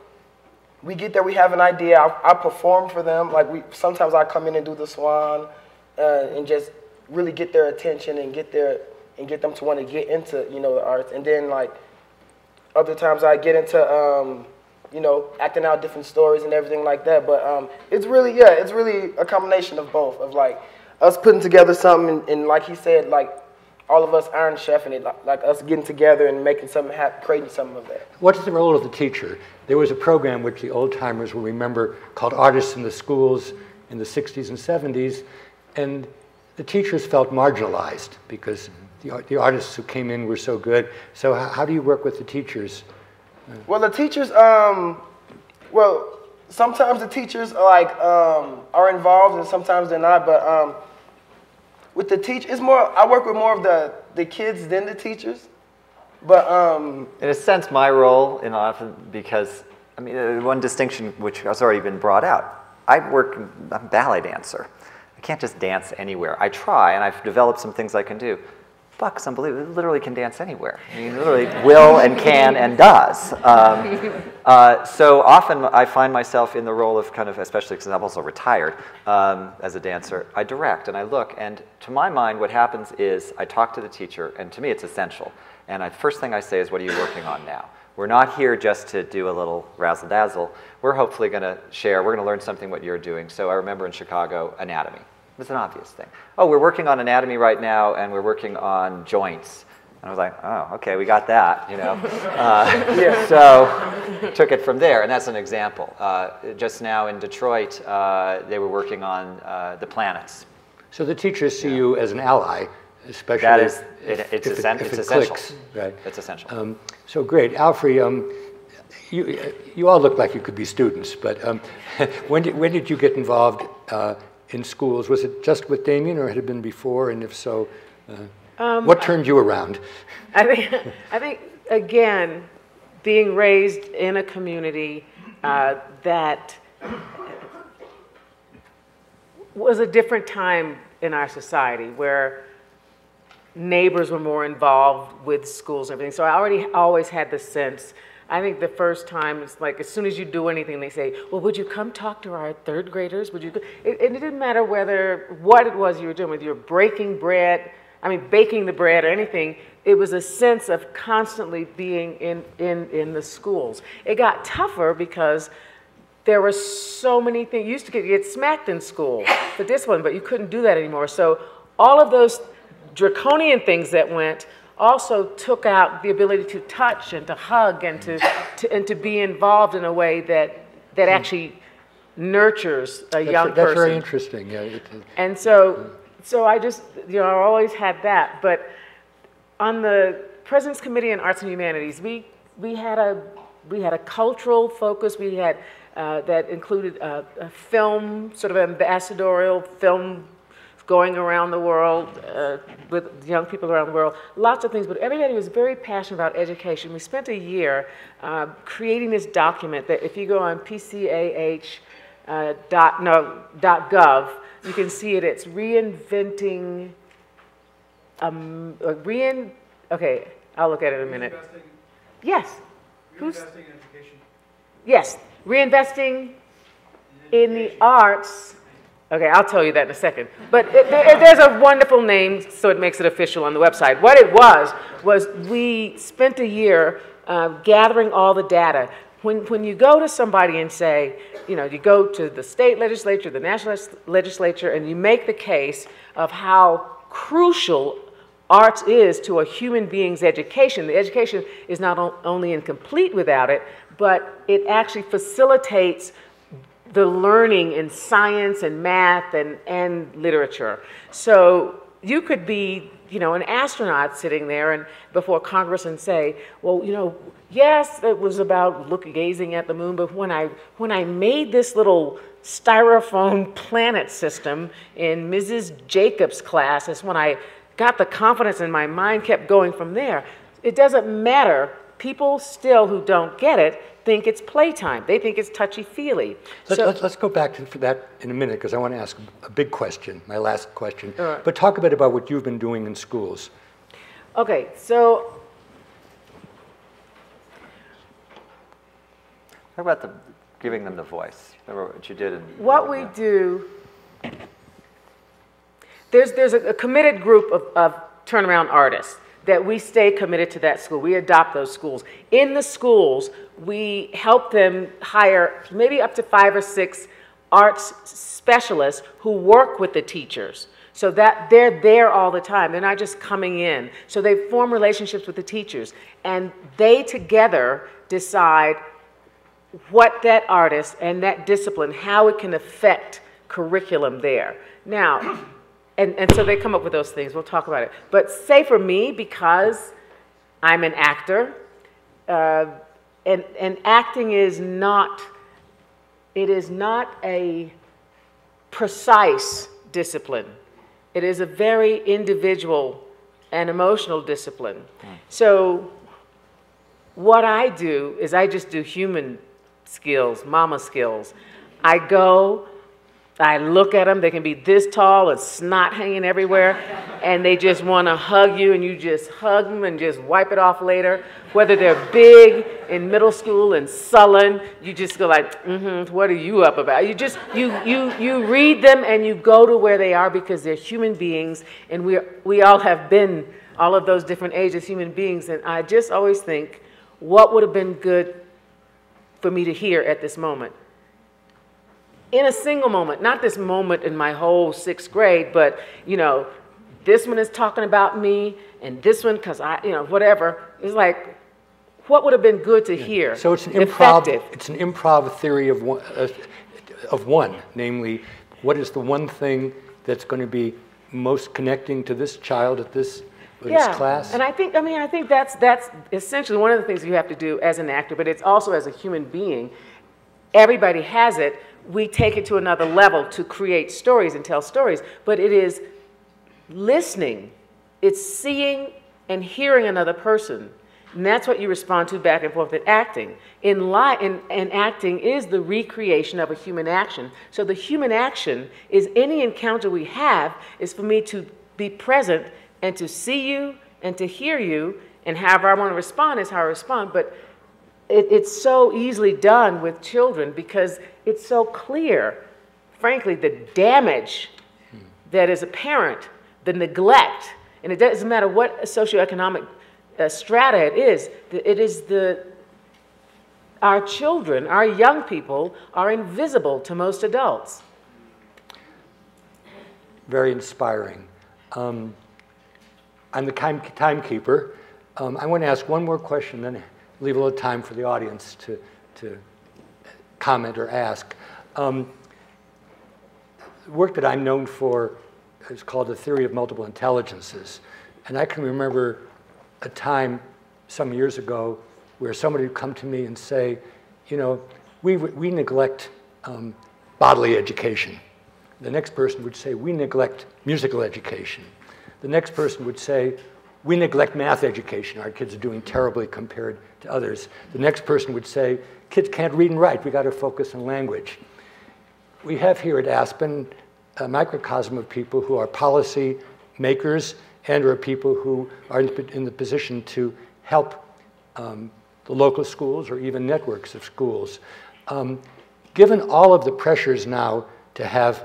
we get there, we have an idea. I perform for them. Sometimes I come in and do the swan and just really get their attention and get them to want to get into the arts. And then other times I get into acting out different stories and everything like that. But it's really a combination of both, of us putting together something, and like he said, all of us Iron Chefing it, like us getting together and making something happen, creating something of that. What is the role of the teacher? There was a program which the old timers will remember called Artists in the Schools in the 60s and 70s, and the teachers felt marginalized because the artists who came in were so good. So how do you work with the teachers? Well, the teachers, sometimes the teachers are involved and sometimes they're not, but with the teach, it's more, I work with more of the kids than the teachers. But in a sense, my role in often, because one distinction which has already been brought out, I'm a ballet dancer. I can't just dance anywhere. I try, and I've developed some things I can do, Buck's unbelievable. It literally can dance anywhere. I mean, literally will and can and does. So often I find myself in the role of kind of, especially because I'm also retired as a dancer, I direct and I look, and to my mind what happens is I talk to the teacher, and to me it's essential. And the first thing I say is, what are you working on now? We're not here just to do a little razzle-dazzle. We're hopefully going to share, we're going to learn something what you're doing. So I remember in Chicago, anatomy. It was an obvious thing. Oh, we're working on anatomy right now, and we're working on joints. And I was like, oh, okay, we got that, you know. So took it from there, and that's an example. Just now in Detroit, they were working on the planets. So the teachers see you as an ally, especially that is, if it's it essential. clicks, right? It's essential. So great. Alfred, you all look like you could be students, but when did you get involved in schools? Was it just with Damien, or had it been before? And if so, what turned you around? I think again, being raised in a community that was a different time in our society, where neighbors were more involved with schools and everything. So I always had the sense. I think the first time, it's like as soon as you do anything, they say, well, would you come talk to our third graders? Would you? It didn't matter what it was you were doing, whether you were baking the bread or anything. It was a sense of constantly being in the schools. It got tougher because there were so many things. You used to get smacked in school for discipline, but you couldn't do that anymore. So all of those draconian things that went also took out the ability to touch and to hug and to be involved in a way that actually nurtures a young person. That's very interesting. Yeah. And so I just, I always had that. But on the President's Committee on Arts and Humanities, we had a cultural focus. We had that included a film, sort of ambassadorial film, going around the world with young people around the world, lots of things, but everybody was very passionate about education. We spent a year creating this document that if you go on pcah.gov, you can see it. It's reinventing, okay, I'll look at it in a minute. Yes. Reinvesting in education. Yes, reinvesting in the arts. Okay, I'll tell you that in a second. But there's a wonderful name, so it makes it official on the website. What it was we spent a year gathering all the data. When you go to somebody and say, you go to the state legislature, the national legislature, and you make the case of how crucial arts is to a human being's education. The education is not only incomplete without it, but it actually facilitates the learning in science and math and literature. So you could be, an astronaut sitting there and before Congress and say, well, yes, it was about gazing at the moon, but when I made this little styrofoam planet system in Mrs. Jacobs' class, is when I got the confidence and my mind kept going from there. It doesn't matter. People still who don't get it think it's playtime. They think it's touchy-feely. Let's go back to that in a minute, because I want to ask a big question, my last question. Right. But talk a bit about what you've been doing in schools. Okay, so Talk about giving them the voice. Remember what you did. What we do, there's a committed group of turnaround artists that we stay committed to that school. We adopt those schools. In the schools, we help them hire maybe up to 5 or 6 arts specialists who work with the teachers. So that they're there all the time. They're not just coming in. So they form relationships with the teachers. And they together decide what that artist and that discipline, how it can affect curriculum there. Now, and so they come up with those things. We'll talk about it. But say for me, because I'm an actor, and acting is not a precise discipline. It is a very individual and emotional discipline. So what I do is I just do human skills, mama skills. I go, I look at them, they can be this tall and snot hanging everywhere, and they just want to hug you, and you just hug them and just wipe it off later. Whether they're big in middle school and sullen, you just go like, what are you up about? You read them and you go to where they are because they're human beings, and we all have been all of those different ages human beings, and I just always think, what would have been good for me to hear at this moment? In a single moment, not this moment in my whole 6th grade, but, you know, this one is talking about me, and this one, because whatever. It's like, what would have been good to hear? So it's an improv theory of one, namely, what is the one thing that's going to be most connecting to this child at this class? And I think that's essentially one of the things you have to do as an actor, but it's also as a human being. Everybody has it. We take it to another level to create stories and tell stories, but it is listening. It's seeing and hearing another person, and that's what you respond to back and forth in acting. And acting is the recreation of a human action. So the human action is any encounter we have is for me to be present and to see you and to hear you, and however I want to respond is how I respond. But it's so easily done with children because it's so clear, frankly, the damage that is apparent, the neglect, and it doesn't matter what socioeconomic strata it is our children, our young people are invisible to most adults. Very inspiring. I'm the timekeeper. I want to ask one more question, then leave a little time for the audience to comment or ask. The work that I'm known for is called the theory of multiple intelligences. And I can remember a time some years ago where somebody would come to me and say, you know, we neglect bodily education. The next person would say, we neglect musical education. The next person would say, we neglect math education. Our kids are doing terribly compared to others. The next person would say, kids can't read and write. We got to focus on language. We have here at Aspen a microcosm of people who are policy makers and are people who are in the position to help the local schools or even networks of schools. Given all of the pressures now to have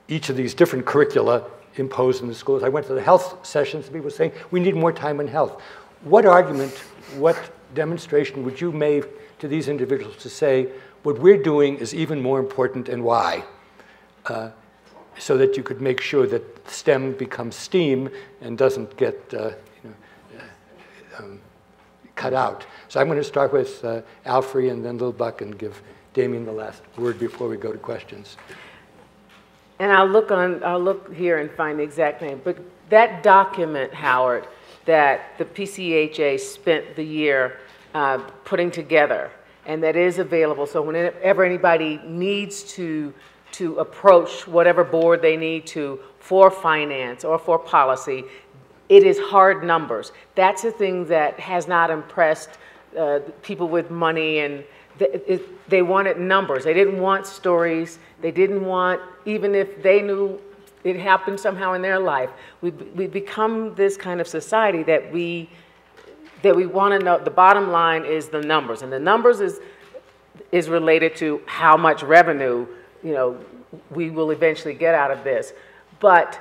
each of these different curricula imposed in the schools, I went to the health sessions and people were saying, we need more time in health. What argument, what demonstration would you make to these individuals to say, what we're doing is even more important and why? So that you could make sure that STEM becomes STEAM and doesn't get cut out. So I'm going to start with Alfre and then Lil Buck and give Damien the last word before we go to questions. And I'll look here and find the exact name. But that document, Howard, that the PCHA spent the year putting together, and that is available. So whenever anybody needs to approach whatever board they need to for finance or for policy, it is hard numbers. That's the thing that has not impressed people with money, and they wanted numbers. They didn't want stories. They didn't want, even if they knew it happened somehow in their life. We've become this kind of society that we want to know. The bottom line is the numbers, and the numbers is related to how much revenue we will eventually get out of this. But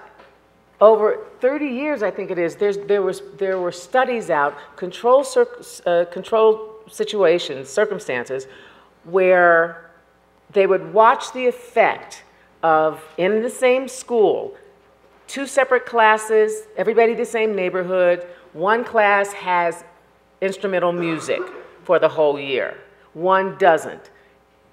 over 30 years, I think it is, there were studies out, control situations, circumstances, where they would watch the effect of, in the same school, 2 separate classes, everybody the same neighborhood, one class has instrumental music for the whole year, one doesn't,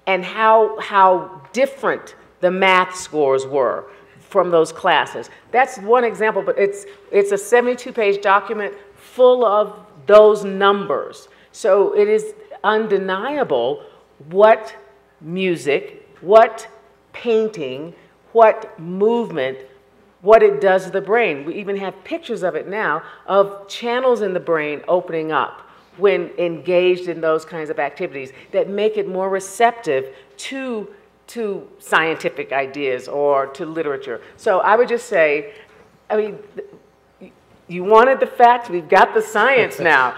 and how different the math scores were from those classes. That's one example, but it's a 72-page document full of those numbers. So it is undeniable what music, what painting, what movement, what it does to the brain. We even have pictures of it now of channels in the brain opening up when engaged in those kinds of activities that make it more receptive to to scientific ideas or to literature. So I would just say, I mean, you wanted the facts, we've got the science now.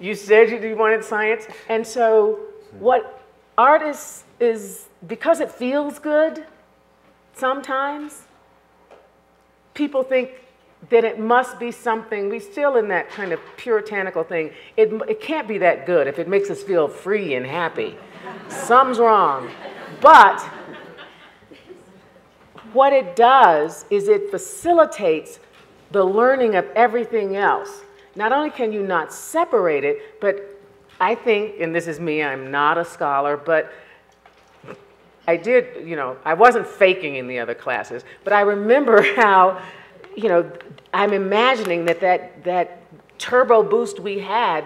You said you wanted science. And so what art is because it feels good sometimes, people think that it must be something, we still in that kind of puritanical thing. It can't be that good if it makes us feel free and happy. Something's wrong. But what it does is it facilitates the learning of everything else. Not only can you not separate it, but I think, and this is me, I'm not a scholar, but I did, you know, I wasn't faking in the other classes, but I remember how, you know, I'm imagining that turbo boost we had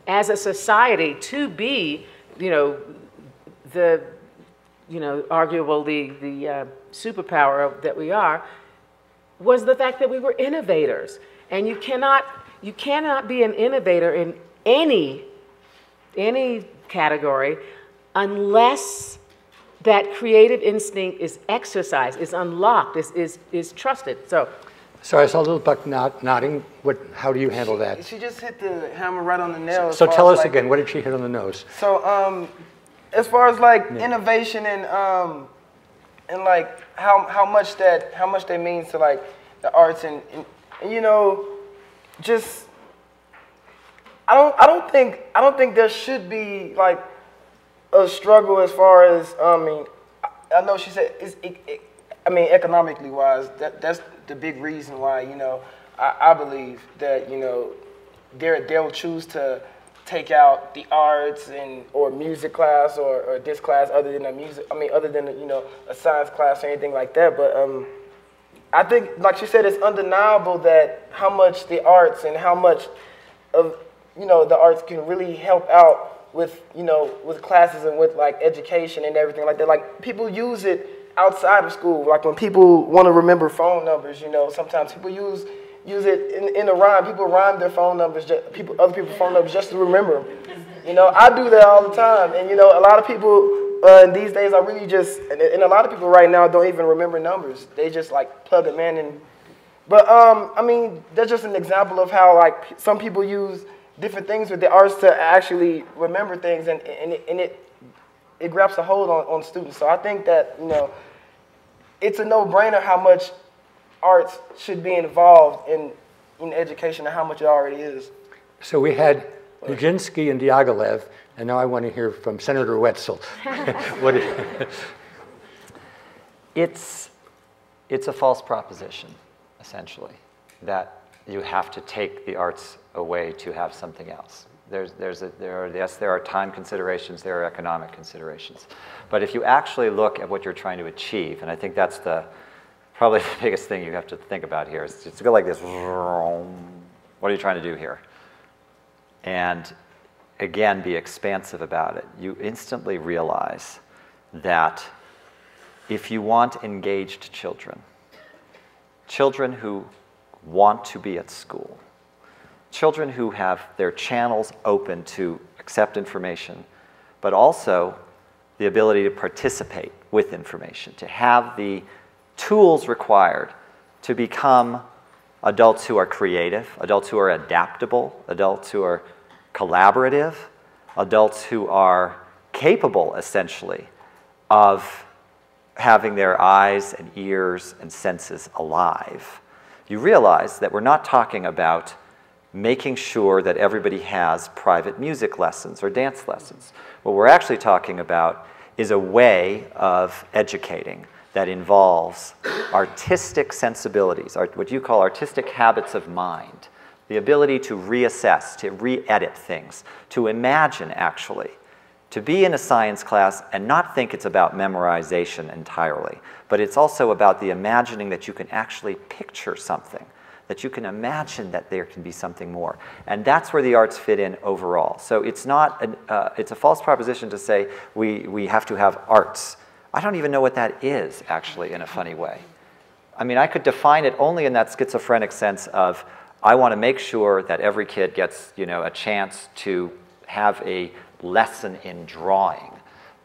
as a society to be, you know, arguably the superpower that we are, was the fact that we were innovators. And you cannot be an innovator in any category unless that creative instinct is exercised, is unlocked, is trusted. So. Sorry, I saw a little buck nodding. How do you handle that? She just hit the hammer right on the nail. So tell us again, what did she hit on the nose? So as far as like innovation and like how much that means to like the arts and you know, just I don't think there should be like a struggle as far as I know she said I mean economically wise that's the big reason why, you know, I believe that, you know, they'll choose to take out the arts or music class or this class other than you know, a science class or anything like that. But I think, like she said, it's undeniable that how much the arts and how much of, you know, the arts can really help out with, you know, with classes and with like education and everything like that. Like people use it outside of school. Like when people want to remember phone numbers, you know, sometimes people use it in a rhyme. People rhyme their phone numbers, other people's phone numbers just to remember them. You know, I do that all the time. And, you know, a lot of people these days are really just, and a lot of people right now don't even remember numbers. They just like plug them in. But, I mean, that's just an example of how like some people use different things with the arts to actually remember things, and it grabs a hold on students. So I think that, you know, it's a no-brainer how much arts should be involved in education and how much it already is. So we had Nijinsky and Diaghilev, and now I want to hear from Senator Wetzel. It's a false proposition, essentially, that you have to take the arts away to have something else. There are time considerations, there are economic considerations. But if you actually look at what you're trying to achieve, and I think that's probably the biggest thing you have to think about here, is to go like this. What are you trying to do here? And again, be expansive about it. You instantly realize that if you want engaged children who want to be at school, children who have their channels open to accept information, but also the ability to participate with information, to have the tools required to become adults who are creative, adults who are adaptable, adults who are collaborative, adults who are capable, essentially, of having their eyes and ears and senses alive. You realize that we're not talking about making sure that everybody has private music lessons or dance lessons. What we're actually talking about is a way of educating that involves artistic sensibilities, what you call artistic habits of mind, the ability to reassess, to re-edit things, to imagine, actually, to be in a science class and not think it's about memorization entirely, but it's also about the imagining that you can actually picture something, that you can imagine that there can be something more. And that's where the arts fit in overall. So it's not, it's a false proposition to say we have to have arts. I don't even know what that is, actually, in a funny way. I mean, I could define it only in that schizophrenic sense of I want to make sure that every kid gets, you know, a chance to have a lesson in drawing.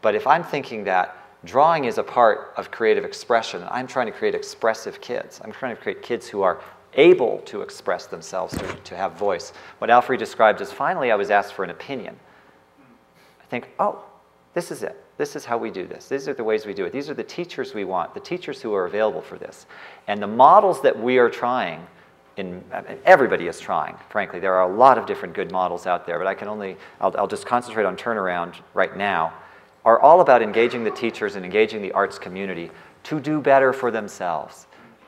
But if I'm thinking that Drawing is a part of creative expression. I'm trying to create expressive kids. I'm trying to create kids who are able to express themselves, to have voice. What Alfred described as finally I was asked for an opinion. I think, oh, this is it. This is how we do this. These are the ways we do it. These are the teachers we want, the teachers who are available for this. And the models that we are trying, everybody is trying, frankly. There are a lot of different good models out there, but I'll just concentrate on Turnaround right now, are all about engaging the teachers and engaging the arts community to do better for themselves.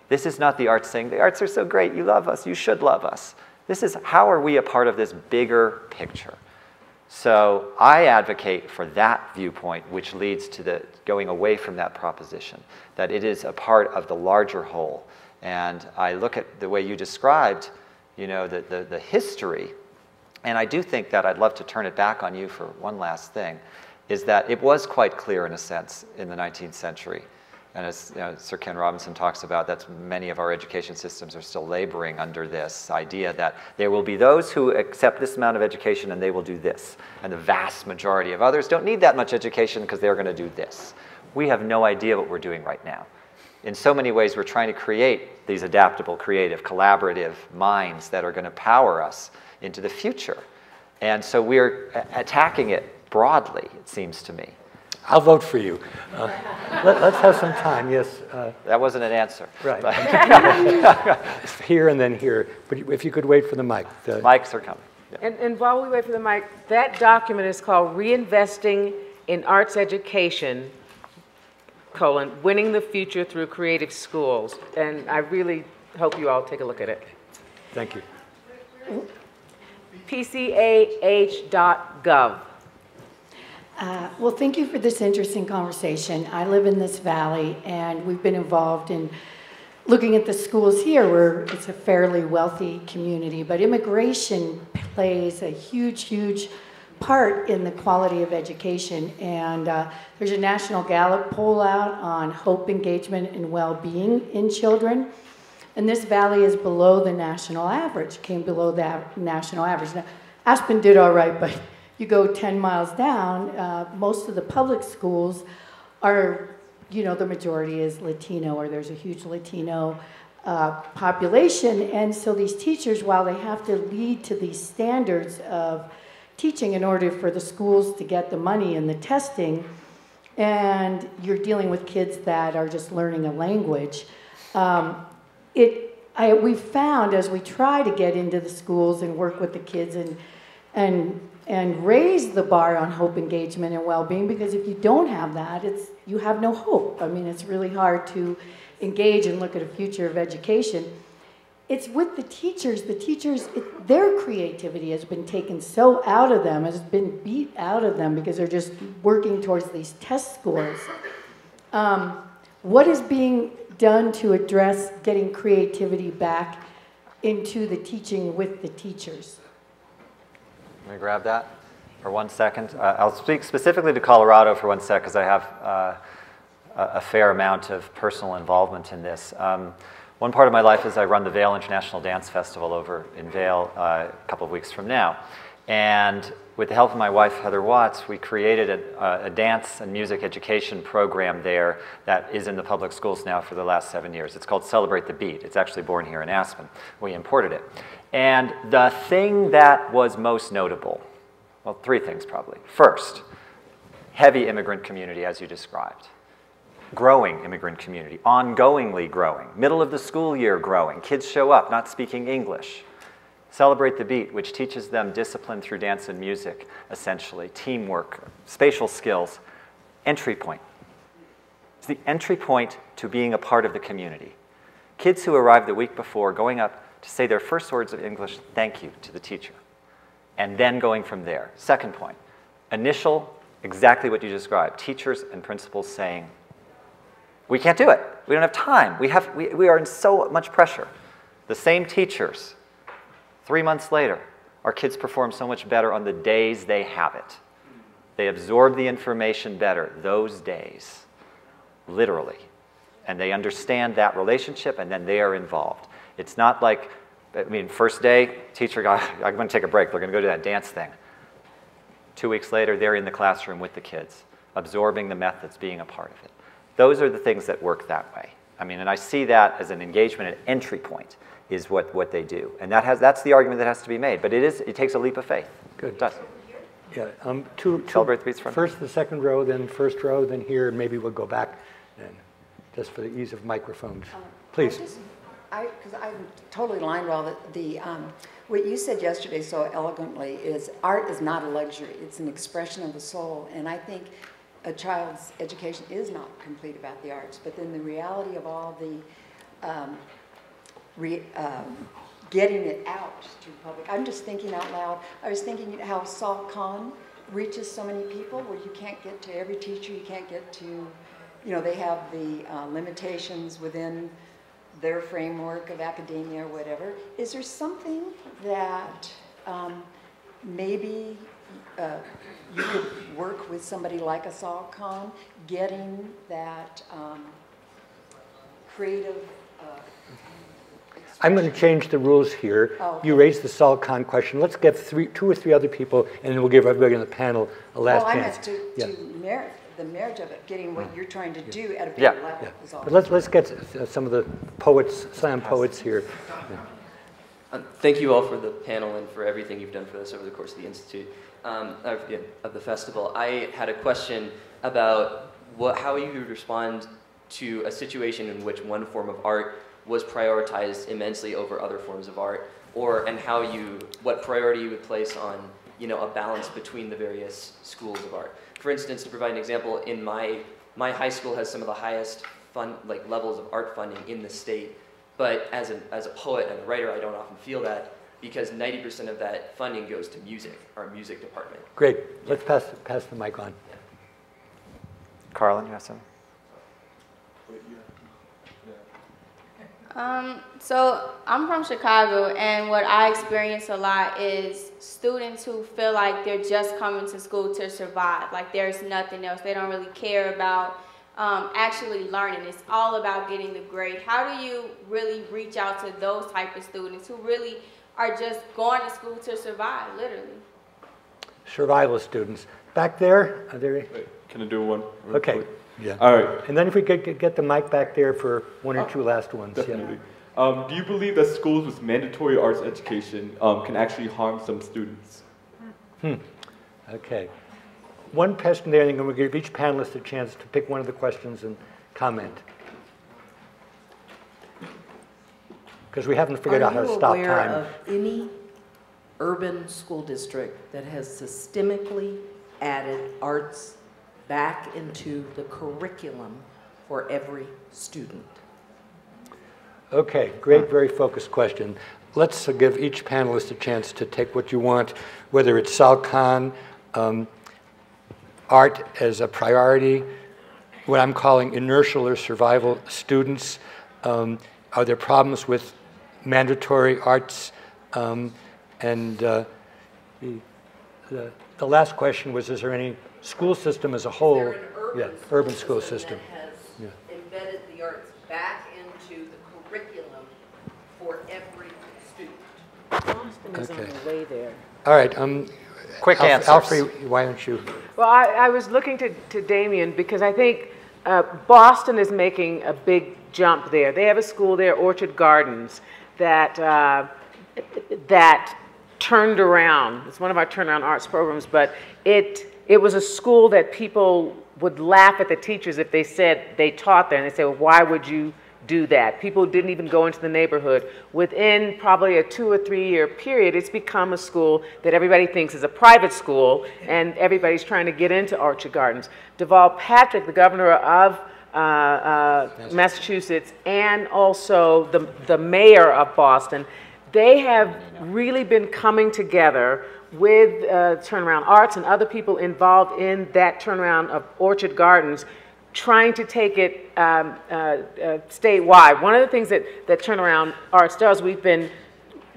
This is not the arts saying, the arts are so great, you love us, you should love us. This is how are we a part of this bigger picture? So I advocate for that viewpoint, which leads to the going away from that proposition, that it is a part of the larger whole. And I look at the way you described, you know, the history, and I do think that I'd love to turn it back on you for one last thing, is that it was quite clear in a sense in the 19th century. And as you know, Sir Ken Robinson talks about, that many of our education systems are still laboring under this idea that there will be those who accept this amount of education and they will do this. And the vast majority of others don't need that much education because they're going to do this. We have no idea what we're doing right now. In so many ways, we're trying to create these adaptable, creative, collaborative minds that are going to power us into the future. And so we're attacking it broadly, it seems to me. I'll vote for you. Let's have some time, yes. That wasn't an answer. Right. Here and then here. But if you could wait for the mic. The mics are coming. Yeah. And while we wait for the mic, that document is called Reinvesting in Arts Education, Winning the Future Through Creative Schools. And I really hope you all take a look at it. Thank you. PCAH.gov. Well, thank you for this interesting conversation. I live in this valley, and we've been involved in looking at the schools here, where it's a fairly wealthy community, but immigration plays a huge, huge part in the quality of education. And there's a National Gallup poll out on hope, engagement, and well-being in children. And this valley is below the national average, came below the national average. Now, Aspen did all right, but you go 10 miles down, most of the public schools are, you know, the majority is Latino, or there's a huge Latino population. And so these teachers, while they have to lead to these standards of teaching in order for the schools to get the money and the testing, and you're dealing with kids that are just learning a language, we found as we try to get into the schools and work with the kids and raise the bar on hope, engagement, and well-being, because if you don't have that, you have no hope. I mean, it's really hard to engage and look at a future of education. It's with the teachers. The teachers, their creativity has been taken so out of them, has been beat out of them because they're just working towards these test scores. What is being done to address getting creativity back into the teaching with the teachers? Let me grab that for 1 second. I'll speak specifically to Colorado for 1 sec because I have a fair amount of personal involvement in this. One part of my life is I run the Vail International Dance Festival over in Vail a couple of weeks from now. And with the help of my wife, Heather Watts, we created a dance and music education program there that is in the public schools now for the last 7 years. It's called Celebrate the Beat. It's actually born here in Aspen. We imported it. And the thing that was most notable, well, 3 things probably. First, heavy immigrant community, as you described. Growing immigrant community, ongoingly growing. Middle of the school year growing. Kids show up not speaking English. Celebrate the Beat, which teaches them discipline through dance and music, essentially, teamwork, spatial skills. Entry point. It's the entry point to being a part of the community. Kids who arrived the week before going up to say their first words of English, thank you, to the teacher, and then going from there. Second point, initial, exactly what you described, teachers and principals saying, we can't do it. We don't have time. We are in so much pressure. The same teachers, 3 months later, our kids perform so much better on the days they have it. They absorb the information better those days, literally. And they understand that relationship, and then they are involved. It's not like, I mean, first day, teacher, I'm going to take a break. We're going to go to that dance thing. 2 weeks later, they're in the classroom with the kids. absorbing the methods, being a part of it. Those are the things that work that way. I mean, and I see that as an engagement at entry point is what they do. And that's the argument that has to be made. But it takes a leap of faith. Good. It does. Yeah, Celebrate the Beats front. First the second row, then first row, then here, and maybe we'll go back then, just for the ease of microphones. Please. Because I'm totally aligned with all what you said yesterday so eloquently is art is not a luxury, it's an expression of the soul. And I think a child's education is not complete about the arts, but then the reality of all the getting it out to the public. I'm just thinking out loud. I was thinking how Salt Con reaches so many people where you can't get to every teacher, you can't get to, they have the limitations within their framework of academia or whatever. Is there something that maybe you could work with somebody like a Salt Con, getting that creative I'm going to change the rules here. Oh, okay. You raised the Solcon question. Let's get two or three other people, and then we'll give everybody on the panel a last chance. Well, I meant the marriage of it, getting what you're trying to do at a big Yeah. level. Yeah. Is all. But let's get some of the poets, slam poets here. Thank you all for the panel and for everything you've done for us over the course of the Institute, of the festival. I had a question about how you would respond to a situation in which one form of art was prioritized immensely over other forms of art, and what priority you would place on, a balance between the various schools of art. For instance, to provide an example, in my high school has some of the highest levels of art funding in the state, but as a poet and a writer, I don't often feel that because 90% of that funding goes to music, our music department. Great. Let's pass the mic on. Carlin, you have some? So I'm from Chicago, and what I experience a lot is students who feel like they're just coming to school to survive, like there's nothing else. They don't really care about actually learning. It's all about getting the grade. How do you really reach out to those type of students who really are just going to school to survive, literally? Survival students. Back there, are there? Wait, can I do one? Okay. Quick? Yeah. All right. And then if we could get the mic back there for one or two last ones. Definitely. Yeah. Do you believe that schools with mandatory arts education can actually harm some students? Okay. One question there, and then we'll give each panelist a chance to pick one of the questions and comment. Because we haven't figured out how to stop time. Are you aware of any urban school district that has systemically added arts back into the curriculum for every student? Okay, great, very focused question. Let's give each panelist a chance to take what you want, whether it's Salcon, art as a priority, what I'm calling inertial or survival students. Are there problems with mandatory arts? And the last question was, is there any school system as a whole? Is there an urban school system that has embedded the arts back into the curriculum for every student? Austin is on the way there. All right. Quick answers. Alfred, why don't you? Well, I was looking to Damien because I think Boston is making a big jump there. They have a school there, Orchard Gardens, that turned around. It's one of our turnaround arts programs, but it was a school that people would laugh at the teachers if they said they taught there, and they say, well, why would you do that? People didn't even go into the neighborhood. Within probably a 2 or 3 year period, it's become a school that everybody thinks is a private school, and everybody's trying to get into Orchard Gardens. Deval Patrick, the governor of Massachusetts, and also the mayor of Boston, they have really been coming together with Turnaround Arts and other people involved in that turnaround of Orchard Gardens, trying to take it statewide. One of the things that Turnaround Arts does, we've been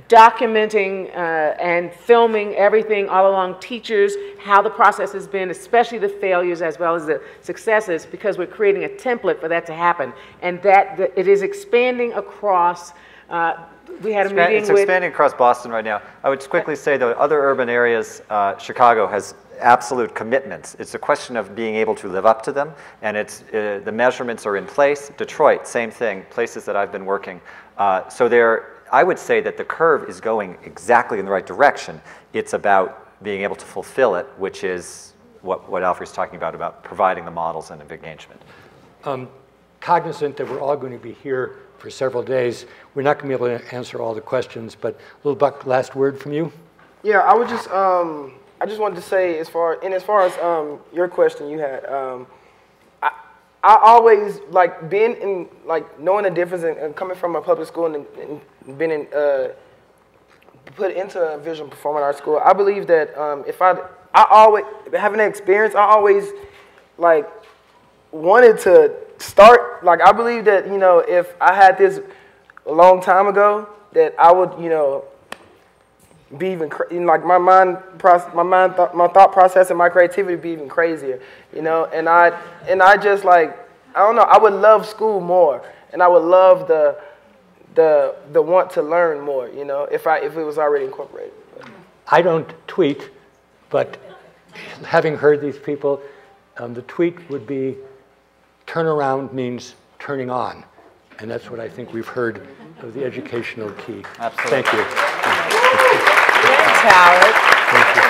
documenting and filming everything all along, teachers, how the process has been, especially the failures as well as the successes, because we're creating a template for that to happen. And that it is expanding across We had a It's meeting with... expanding across Boston right now. I would quickly say, though, other urban areas, Chicago has absolute commitments. It's a question of being able to live up to them, and it's, the measurements are in place. Detroit, same thing, places that I've been working. So I would say that the curve is going exactly in the right direction. It's about being able to fulfill it, which is what Alfred's talking about providing the models and of engagement. Cognizant that we're all going to be here for several days, we're not going to be able to answer all the questions, but Little Buck, last word from you? Yeah, I would just, I just wanted to say, as far as your question you had, I always, like, being in, like, knowing the difference and coming from a public school and being in, put into a visual performing arts school, I believe that I always, having that experience, I always, like, wanted to start, like, I believe that, you know, if I had this a long time ago, that I would, you know, be even, like, my thought process and my creativity would be even crazier, you know, and I just, like, I don't know, I would love school more, and I would love the want to learn more, you know, if it was already incorporated. I don't tweet, but having heard these people, the tweet would be, turnaround means turning on. And that's what I think we've heard of the educational key. Absolutely. Thank you. Thanks, Howard. Thank you.